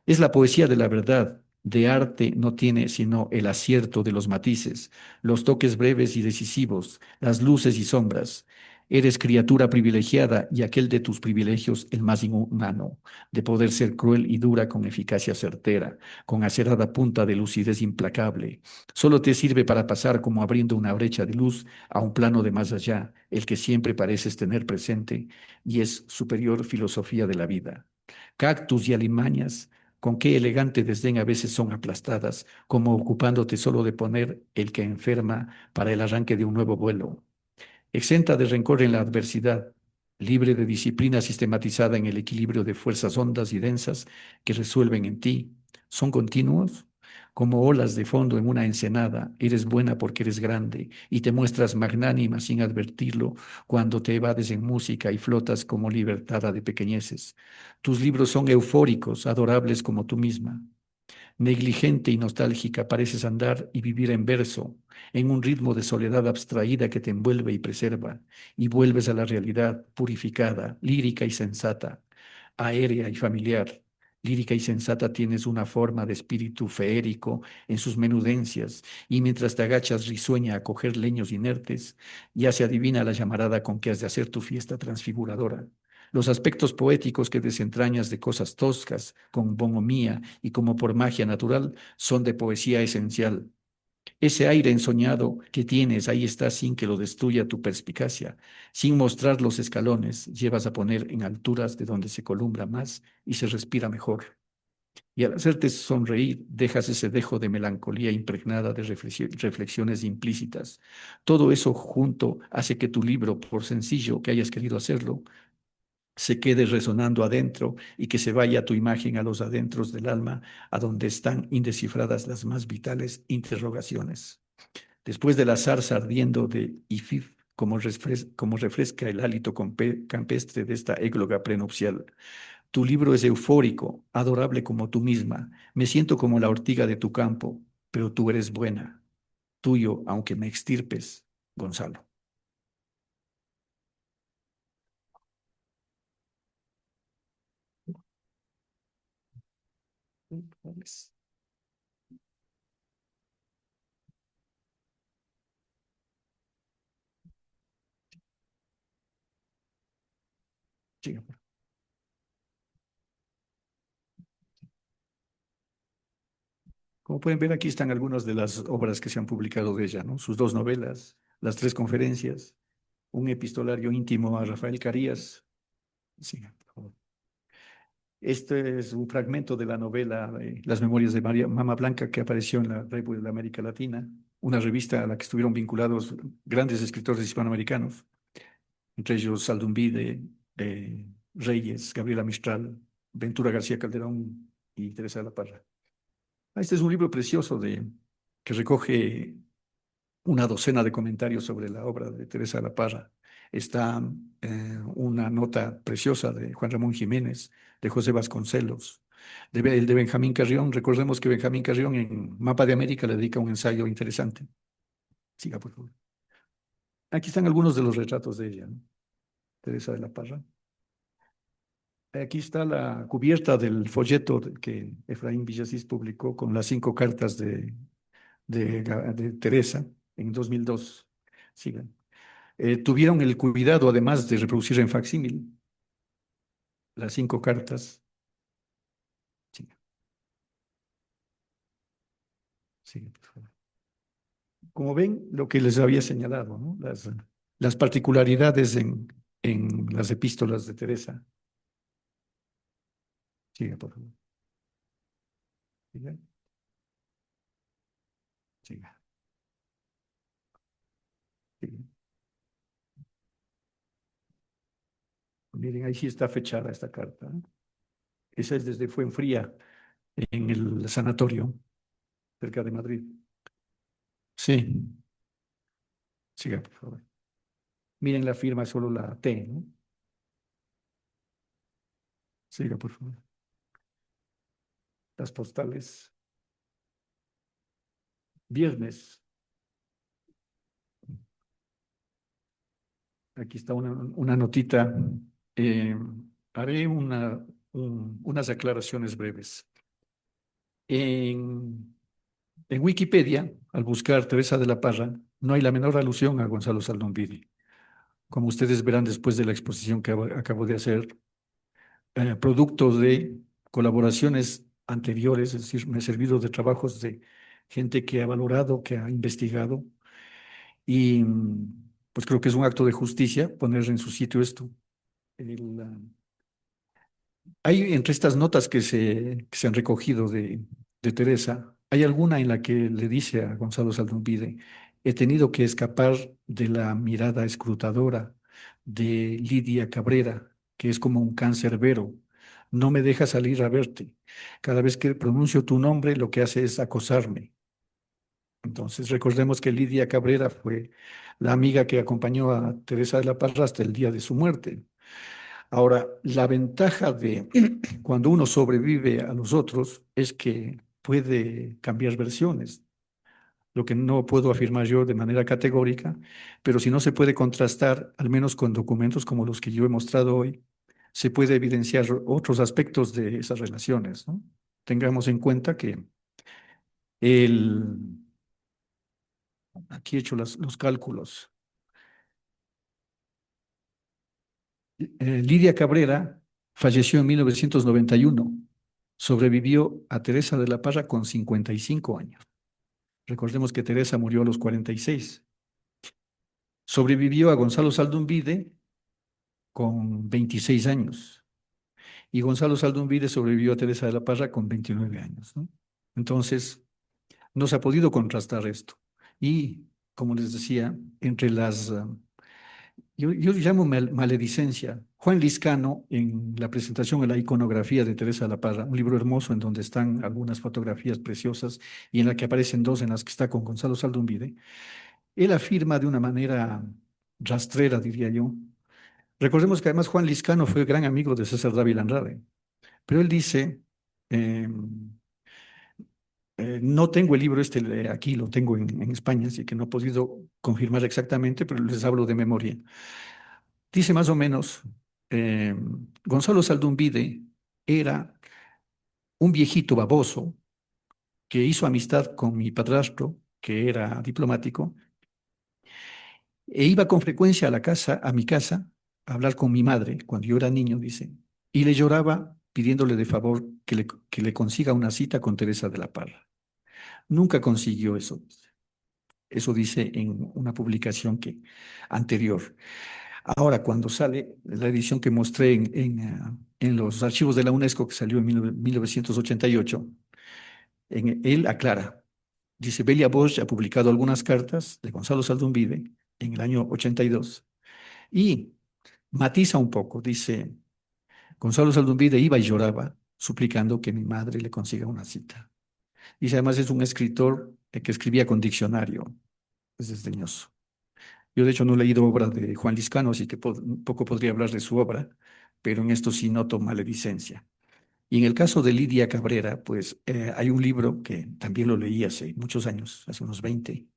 Es la poesía de la verdad, De arte no tiene sino el acierto de los matices, los toques breves y decisivos, las luces y sombras. Eres criatura privilegiada y aquel de tus privilegios el más inhumano, de poder ser cruel y dura con eficacia certera, con acerada punta de lucidez implacable. Solo te sirve para pasar como abriendo una brecha de luz a un plano de más allá, el que siempre pareces tener presente, y es superior filosofía de la vida. Cactus y alimañas, con qué elegante desdén a veces son aplastadas, como ocupándote solo de poner el que enferma para el arranque de un nuevo vuelo. Exenta de rencor en la adversidad, libre de disciplina sistematizada en el equilibrio de fuerzas hondas y densas que resuelven en ti, son continuos. Como olas de fondo en una ensenada, eres buena porque eres grande y te muestras magnánima sin advertirlo cuando te evades en música y flotas como libertada de pequeñeces. Tus libros son eufóricos, adorables como tú misma. Negligente y nostálgica pareces andar y vivir en verso, en un ritmo de soledad abstraída que te envuelve y preserva, y vuelves a la realidad purificada, lírica y sensata, aérea y familiar. Lírica y sensata tienes una forma de espíritu feérico en sus menudencias, y mientras te agachas risueña a coger leños inertes, ya se adivina la llamarada con que has de hacer tu fiesta transfiguradora. Los aspectos poéticos que desentrañas de cosas toscas, con bonhomía y como por magia natural, son de poesía esencial. Ese aire ensoñado que tienes ahí está sin que lo destruya tu perspicacia. Sin mostrar los escalones, llevas a poner en alturas de donde se columbra más y se respira mejor. Y al hacerte sonreír, dejas ese dejo de melancolía impregnada de reflexiones implícitas. Todo eso junto hace que tu libro, por sencillo que hayas querido hacerlo, se quede resonando adentro y que se vaya tu imagen a los adentros del alma, a donde están indescifradas las más vitales interrogaciones. Después de la zarza ardiendo de Ifif, como refresca el hálito campestre de esta égloga prenupcial. Tu libro es eufórico, adorable como tú misma. Me siento como la ortiga de tu campo, pero tú eres buena. Tuyo, aunque me extirpes, Gonzalo. Sí. Como pueden ver, aquí están algunas de las obras que se han publicado de ella, ¿no? Sus dos novelas, las tres conferencias, un epistolario íntimo a Rafael Carías. Sí, por favor. Este es un fragmento de la novela Las Memorias de María Mama Blanca que apareció en la Revue de la América Latina, una revista a la que estuvieron vinculados grandes escritores hispanoamericanos, entre ellos Saldumbide, Reyes, Gabriela Mistral, Ventura García Calderón y Teresa de la Parra. Este es un libro precioso que recoge una docena de comentarios sobre la obra de Teresa de la Parra. Está una nota preciosa de Juan Ramón Jiménez, de José Vasconcelos, el de Benjamín Carrión. Recordemos que Benjamín Carrión en Mapa de América le dedica un ensayo interesante. Siga, por favor. Aquí están algunos de los retratos de ella, ¿no? Teresa de la Parra. Aquí está la cubierta del folleto que Efraín Villasís publicó con las 5 cartas de Teresa en 2002. Sigan. Tuvieron el cuidado, además de reproducir en facsímil, las 5 cartas. Sigan, sigan, por favor. Como ven, lo que les había señalado, ¿no? Las particularidades en las epístolas de Teresa. Sigan, por favor. Sigan. Sigan. Sigan. Miren, ahí sí está fechada esta carta, ¿eh? Esa es desde Fuenfría, en el sanatorio, cerca de Madrid. Sí, siga, por favor. Miren la firma, solo la T, ¿no? Siga, por favor. Las postales. Viernes. Aquí está una notita. Eh, Haré unas aclaraciones breves. En Wikipedia, al buscar Teresa de la Parra, no hay la menor alusión a Gonzalo Saldunvidi. Como ustedes verán después de la exposición que acabo de hacer, producto de colaboraciones anteriores, es decir, me he servido de trabajos de gente que ha valorado, que ha investigado, y pues creo que es un acto de justicia poner en su sitio esto. El, ah, Hay entre estas notas que se han recogido de Teresa, hay alguna en la que le dice a Gonzalo Saldunvide: he tenido que escapar de la mirada escrutadora de Lidia Cabrera, que es como un cancerbero. No me deja salir a verte. Cada vez que pronuncio tu nombre, lo que hace es acosarme. Entonces, recordemos que Lidia Cabrera fue la amiga que acompañó a Teresa de la Parra hasta el día de su muerte. Ahora, la ventaja de cuando uno sobrevive a los otros es que puede cambiar versiones, lo que no puedo afirmar yo de manera categórica, pero si no se puede contrastar, al menos con documentos como los que yo he mostrado hoy, se puede evidenciar otros aspectos de esas relaciones, ¿no? Tengamos en cuenta que el, aquí he hecho los cálculos. Lidia Cabrera falleció en 1991. Sobrevivió a Teresa de la Parra con 55 años. Recordemos que Teresa murió a los 46. Sobrevivió a Gonzalo Saldunvide con 26 años. Y Gonzalo Saldunvide sobrevivió a Teresa de la Parra con 29 años, ¿no? Entonces, no se ha podido contrastar esto. Y, como les decía, entre las yo llamo maledicencia. Juan Liscano, en la presentación de la iconografía de Teresa de la Parra, un libro hermoso en donde están algunas fotografías preciosas y en la que aparecen dos en las que está con Gonzalo Saldunvide, él afirma de una manera rastrera, diría yo. Recordemos que además Juan Liscano fue gran amigo de César Dávila Andrade, pero él dice, eh, no tengo el libro este aquí, lo tengo en España, así que no he podido confirmar exactamente, pero les hablo de memoria. Dice más o menos, eh, Gonzalo Saldunvide era un viejito baboso que hizo amistad con mi padrastro, que era diplomático, e iba con frecuencia a la casa, a mi casa, a hablar con mi madre cuando yo era niño, dice, y le lloraba pidiéndole de favor que le consiga una cita con Teresa de la Parra. Nunca consiguió eso. Eso dice en una publicación anterior. Ahora, cuando sale la edición que mostré en los archivos de la UNESCO, que salió en 1988, él aclara, dice, Belia Bosch ha publicado algunas cartas de Gonzalo Saldunvide en el año 82 y matiza un poco, dice, Gonzalo Saldunvide iba y lloraba suplicando que mi madre le consiga una cita. Dice, además es un escritor que escribía con diccionario, es desdeñoso. Yo, de hecho, no he leído obra de Juan Liscano, así que poco podría hablar de su obra, pero en esto sí noto maledicencia. Y en el caso de Lidia Cabrera, pues hay un libro que también lo leí hace muchos años, hace unos 20,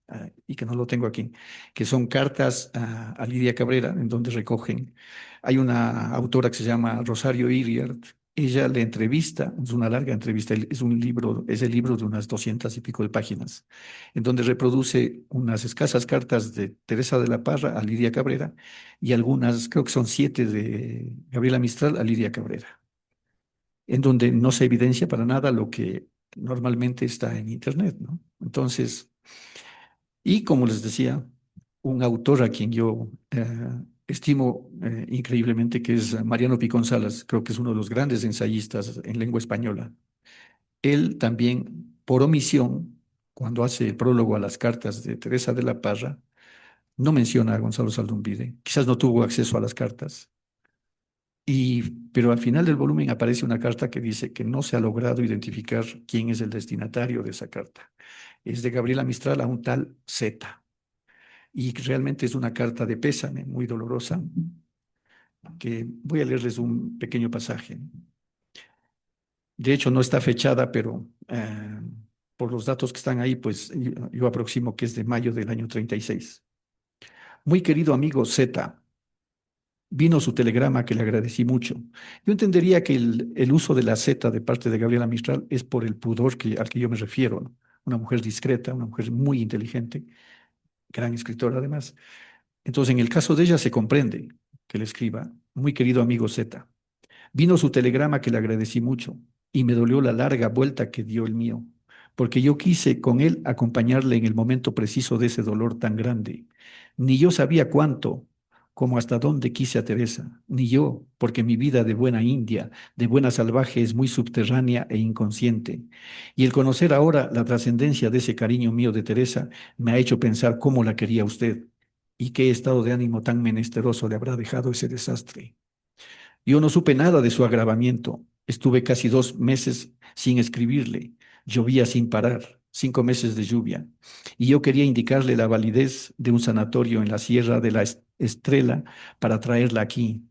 y que no lo tengo aquí, que son cartas a Lidia Cabrera, en donde recogen. Hay una autora que se llama Rosario Iriart. Ella le entrevista, es una larga entrevista, es el libro de unas 200 y pico de páginas, en donde reproduce unas escasas cartas de Teresa de la Parra a Lidia Cabrera y algunas, creo que son 7 de Gabriela Mistral a Lidia Cabrera, en donde no se evidencia para nada lo que normalmente está en Internet, ¿no? Entonces, y como les decía, un autor a quien yo estimo increíblemente, que es Mariano Piconzalas, creo que es uno de los grandes ensayistas en lengua española. Él también, por omisión, cuando hace el prólogo a las cartas de Teresa de la Parra, no menciona a Gonzalo Saldunvide. Quizás no tuvo acceso a las cartas. Pero al final del volumen aparece una carta que dice que no se ha logrado identificar quién es el destinatario de esa carta. Es de Gabriela Mistral a un tal Z. Y realmente es una carta de pésame muy dolorosa, que voy a leerles un pequeño pasaje. De hecho, no está fechada, pero por los datos que están ahí, pues yo aproximo que es de mayo del año 36. Muy querido amigo Z, Vino su telegrama que le agradecí mucho. Yo entendería que el uso de la Z de parte de Gabriela Mistral es por el pudor al que yo me refiero, ¿no? Una mujer discreta, una mujer muy inteligente, gran escritora además. Entonces, en el caso de ella se comprende que le escriba, muy querido amigo Z. Vino su telegrama que le agradecí mucho y me dolió la larga vuelta que dio el mío, porque yo quise con él acompañarle en el momento preciso de ese dolor tan grande. Ni yo sabía cuánto, como hasta dónde quise a Teresa, ni yo, porque mi vida de buena india, de buena salvaje es muy subterránea e inconsciente. Y el conocer ahora la trascendencia de ese cariño mío de Teresa me ha hecho pensar cómo la quería usted y qué estado de ánimo tan menesteroso le habrá dejado ese desastre. Yo no supe nada de su agravamiento. Estuve casi 2 meses sin escribirle. Llovía sin parar, 5 meses de lluvia. Y yo quería indicarle la validez de un sanatorio en la Sierra de la Estrela para traerla aquí.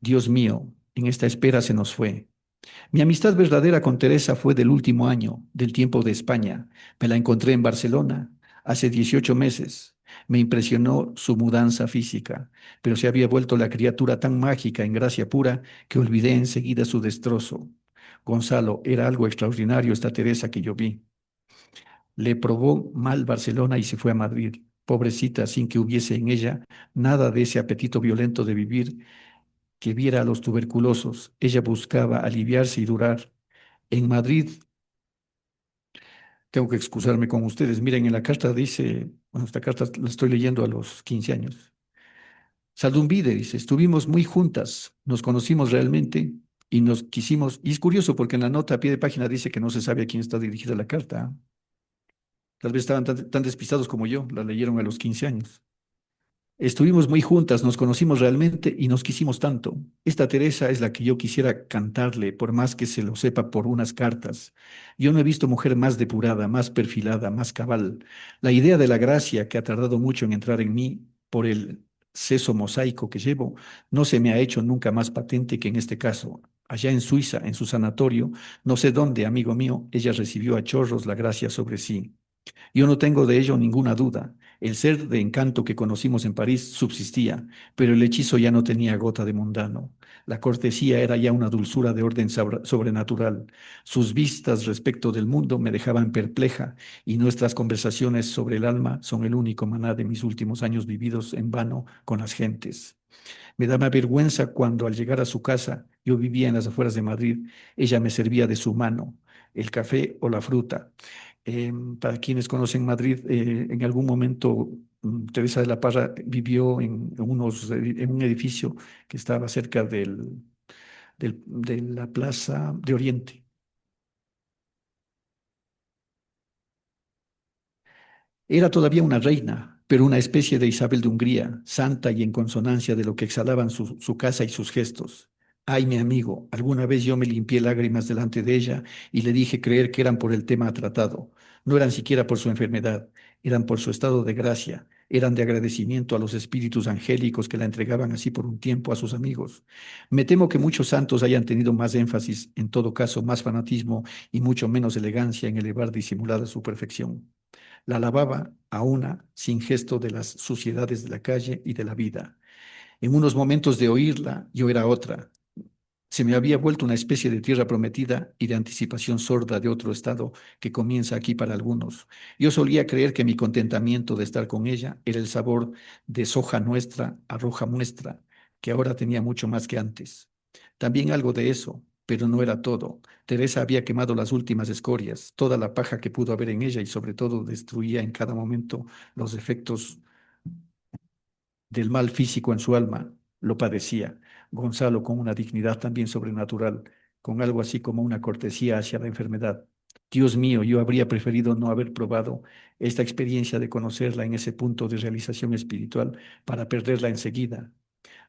Dios mío, en esta espera se nos fue. Mi amistad verdadera con Teresa fue del último año, del tiempo de España. Me la encontré en Barcelona hace 18 meses. Me impresionó su mudanza física, pero se había vuelto la criatura tan mágica en gracia pura que olvidé enseguida su destrozo. Gonzalo, era algo extraordinario esta Teresa que yo vi. Le probó mal Barcelona y se fue a Madrid. Pobrecita, sin que hubiese en ella nada de ese apetito violento de vivir que viera a los tuberculosos. Ella buscaba aliviarse y durar. En Madrid, tengo que excusarme con ustedes. Miren, en la carta dice, bueno, esta carta la estoy leyendo a los 15 años. Saldumbide dice, estuvimos muy juntas, nos conocimos realmente y nos quisimos. Y es curioso porque en la nota a pie de página dice que no se sabe a quién está dirigida la carta. Tal vez estaban tan despistados como yo, la leyeron a los 15 años. Estuvimos muy juntas, nos conocimos realmente y nos quisimos tanto. Esta Teresa es la que yo quisiera cantarle, por más que se lo sepa por unas cartas. Yo no he visto mujer más depurada, más perfilada, más cabal. La idea de la gracia que ha tardado mucho en entrar en mí por el seso mosaico que llevo, no se me ha hecho nunca más patente que en este caso. Allá en Suiza, en su sanatorio, no sé dónde, amigo mío, ella recibió a chorros la gracia sobre sí. Yo no tengo de ello ninguna duda. El ser de encanto que conocimos en París subsistía, pero el hechizo ya no tenía gota de mundano. La cortesía era ya una dulzura de orden sobrenatural. Sus vistas respecto del mundo me dejaban perpleja y nuestras conversaciones sobre el alma son el único maná de mis últimos años vividos en vano con las gentes. Me daba vergüenza cuando al llegar a su casa, yo vivía en las afueras de Madrid, ella me servía de su mano, el café o la fruta. Para quienes conocen Madrid, en algún momento Teresa de la Parra vivió en un edificio que estaba cerca de la Plaza de Oriente. Era todavía una reina, pero una especie de Isabel de Hungría, santa y en consonancia de lo que exhalaban su casa y sus gestos. Ay, mi amigo, alguna vez yo me limpié lágrimas delante de ella y le dije creer que eran por el tema tratado. No eran siquiera por su enfermedad, eran por su estado de gracia, eran de agradecimiento a los espíritus angélicos que la entregaban así por un tiempo a sus amigos. Me temo que muchos santos hayan tenido más énfasis, en todo caso más fanatismo y mucho menos elegancia en elevar disimulada su perfección. La alababa a una sin gesto de las suciedades de la calle y de la vida. En unos momentos de oírla, yo era otra. Se me había vuelto una especie de tierra prometida y de anticipación sorda de otro estado que comienza aquí para algunos. Yo solía creer que mi contentamiento de estar con ella era el sabor de soja nuestra a roja muestra, que ahora tenía mucho más que antes. También algo de eso, pero no era todo. Teresa había quemado las últimas escorias, toda la paja que pudo haber en ella y sobre todo destruía en cada momento los efectos del mal físico en su alma. Lo padecía. Gonzalo con una dignidad también sobrenatural, con algo así como una cortesía hacia la enfermedad. Dios mío, yo habría preferido no haber probado esta experiencia de conocerla en ese punto de realización espiritual para perderla enseguida.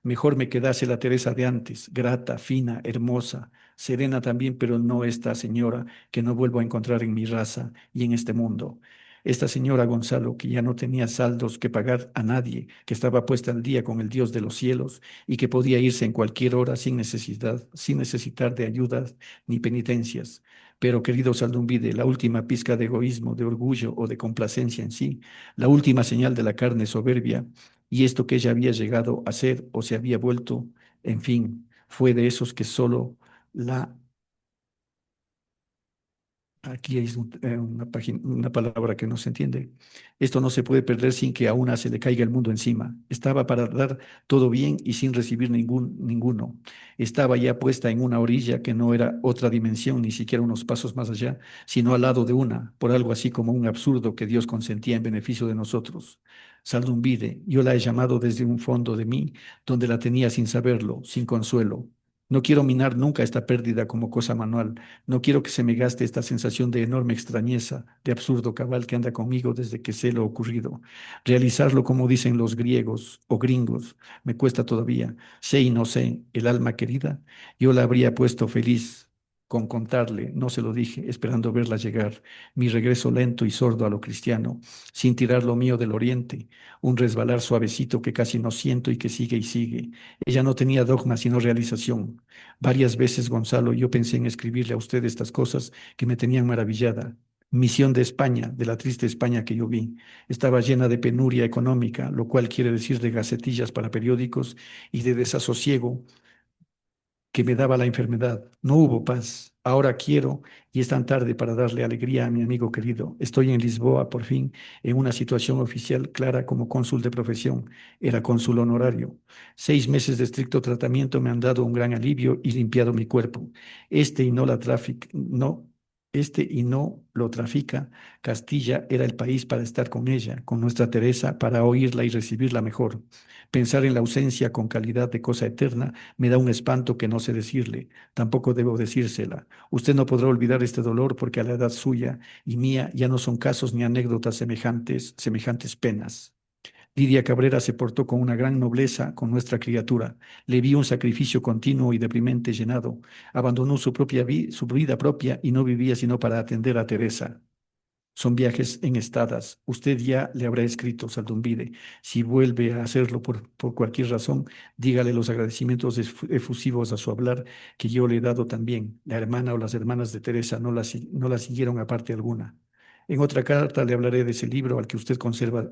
Mejor me quedase la Teresa de antes, grata, fina, hermosa, serena también, pero no esta señora que no vuelvo a encontrar en mi raza y en este mundo. Esta señora Gonzalo, que ya no tenía saldos que pagar a nadie, que estaba puesta al día con el Dios de los cielos y que podía irse en cualquier hora sin necesidad, sin necesitar de ayudas ni penitencias. Pero, querido Saldumbide, la última pizca de egoísmo, de orgullo o de complacencia en sí, la última señal de la carne soberbia, y esto que ella había llegado a ser o se había vuelto, en fin, fue de esos que solo la... Aquí hay una página, una palabra que no se entiende. Esto no se puede perder sin que a una se le caiga el mundo encima. Estaba para dar todo bien y sin recibir ninguno. Estaba ya puesta en una orilla que no era otra dimensión, ni siquiera unos pasos más allá, sino al lado de una, por algo así como un absurdo que Dios consentía en beneficio de nosotros. Saldumbide, yo la he llamado desde un fondo de mí, donde la tenía sin saberlo, sin consuelo. No quiero minar nunca esta pérdida como cosa manual. No quiero que se me gaste esta sensación de enorme extrañeza, de absurdo cabal que anda conmigo desde que sé lo ocurrido. Realizarlo como dicen los griegos o gringos me cuesta todavía. Sé y no sé, el alma querida, yo la habría puesto feliz con contarle, no se lo dije, esperando verla llegar, mi regreso lento y sordo a lo cristiano, sin tirar lo mío del oriente, un resbalar suavecito que casi no siento y que sigue y sigue. Ella no tenía dogma, sino realización. Varias veces, Gonzalo, yo pensé en escribirle a usted estas cosas que me tenían maravillada. Misión de España, de la triste España que yo vi, estaba llena de penuria económica, lo cual quiere decir de gacetillas para periódicos y de desasosiego que me daba la enfermedad. No hubo paz. Ahora quiero, y es tan tarde para darle alegría a mi amigo querido. Estoy en Lisboa, por fin, en una situación oficial clara como cónsul de profesión. Era cónsul honorario. 6 meses de estricto tratamiento me han dado un gran alivio y limpiado mi cuerpo. Este y no la tráfico, no, este y no lo trafica. Castilla era el país para estar con ella, con nuestra Teresa, para oírla y recibirla mejor. Pensar en la ausencia con calidad de cosa eterna me da un espanto que no sé decirle, tampoco debo decírsela. Usted no podrá olvidar este dolor porque a la edad suya y mía ya no son casos ni anécdotas semejantes penas. Lidia Cabrera se portó con una gran nobleza con nuestra criatura. Le vi un sacrificio continuo y deprimente llenado. Abandonó su vida propia y no vivía sino para atender a Teresa. Son viajes en estadas. Usted ya le habrá escrito, Saldumbide. Si vuelve a hacerlo por cualquier razón, dígale los agradecimientos efusivos a su hablar que yo le he dado también. La hermana o las hermanas de Teresa no la siguieron a parte alguna. En otra carta le hablaré de ese libro al que usted conserva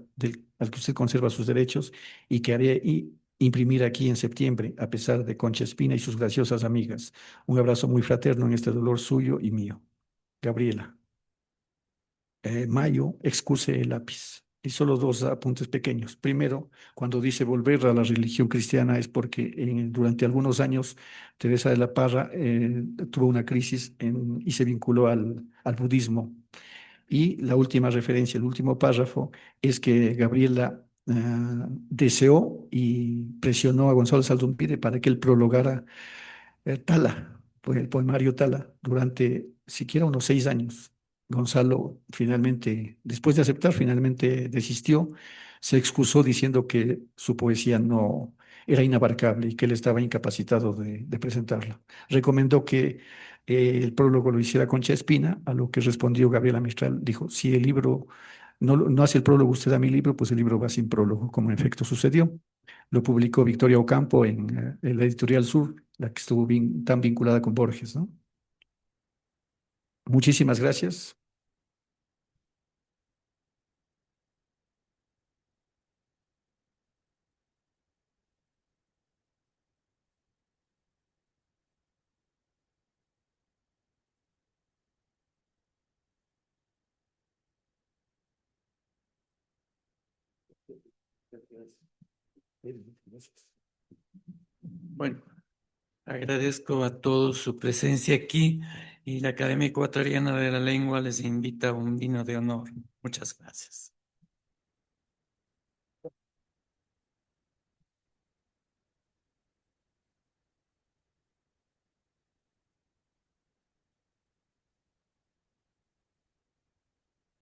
sus derechos y que haré imprimir aquí en septiembre, a pesar de Concha Espina y sus graciosas amigas. Un abrazo muy fraterno en este dolor suyo y mío. Gabriela. Mayo, excuse el lápiz. Y solo dos apuntes pequeños. Primero, cuando dice volver a la religión cristiana es porque durante algunos años Teresa de la Parra tuvo una crisis y se vinculó al budismo. Y la última referencia, el último párrafo, es que Gabriela deseó y presionó a Gonzalo Saldumbide para que él prologara Tala, pues el poemario Tala, durante siquiera unos 6 años. Gonzalo finalmente, después de aceptar, finalmente desistió, se excusó diciendo que su poesía no era inabarcable y que él estaba incapacitado de presentarla. Recomendó que el prólogo lo hiciera Concha Espina, a lo que respondió Gabriela Mistral, dijo, si el libro no hace el prólogo usted a mi libro, pues el libro va sin prólogo, como en efecto sucedió. Lo publicó Victoria Ocampo en la Editorial Sur, la que estuvo tan vinculada con Borges, ¿no? Muchísimas gracias. Bueno, agradezco a todos su presencia aquí y la Academia Ecuatoriana de la Lengua les invita a un vino de honor. Muchas gracias.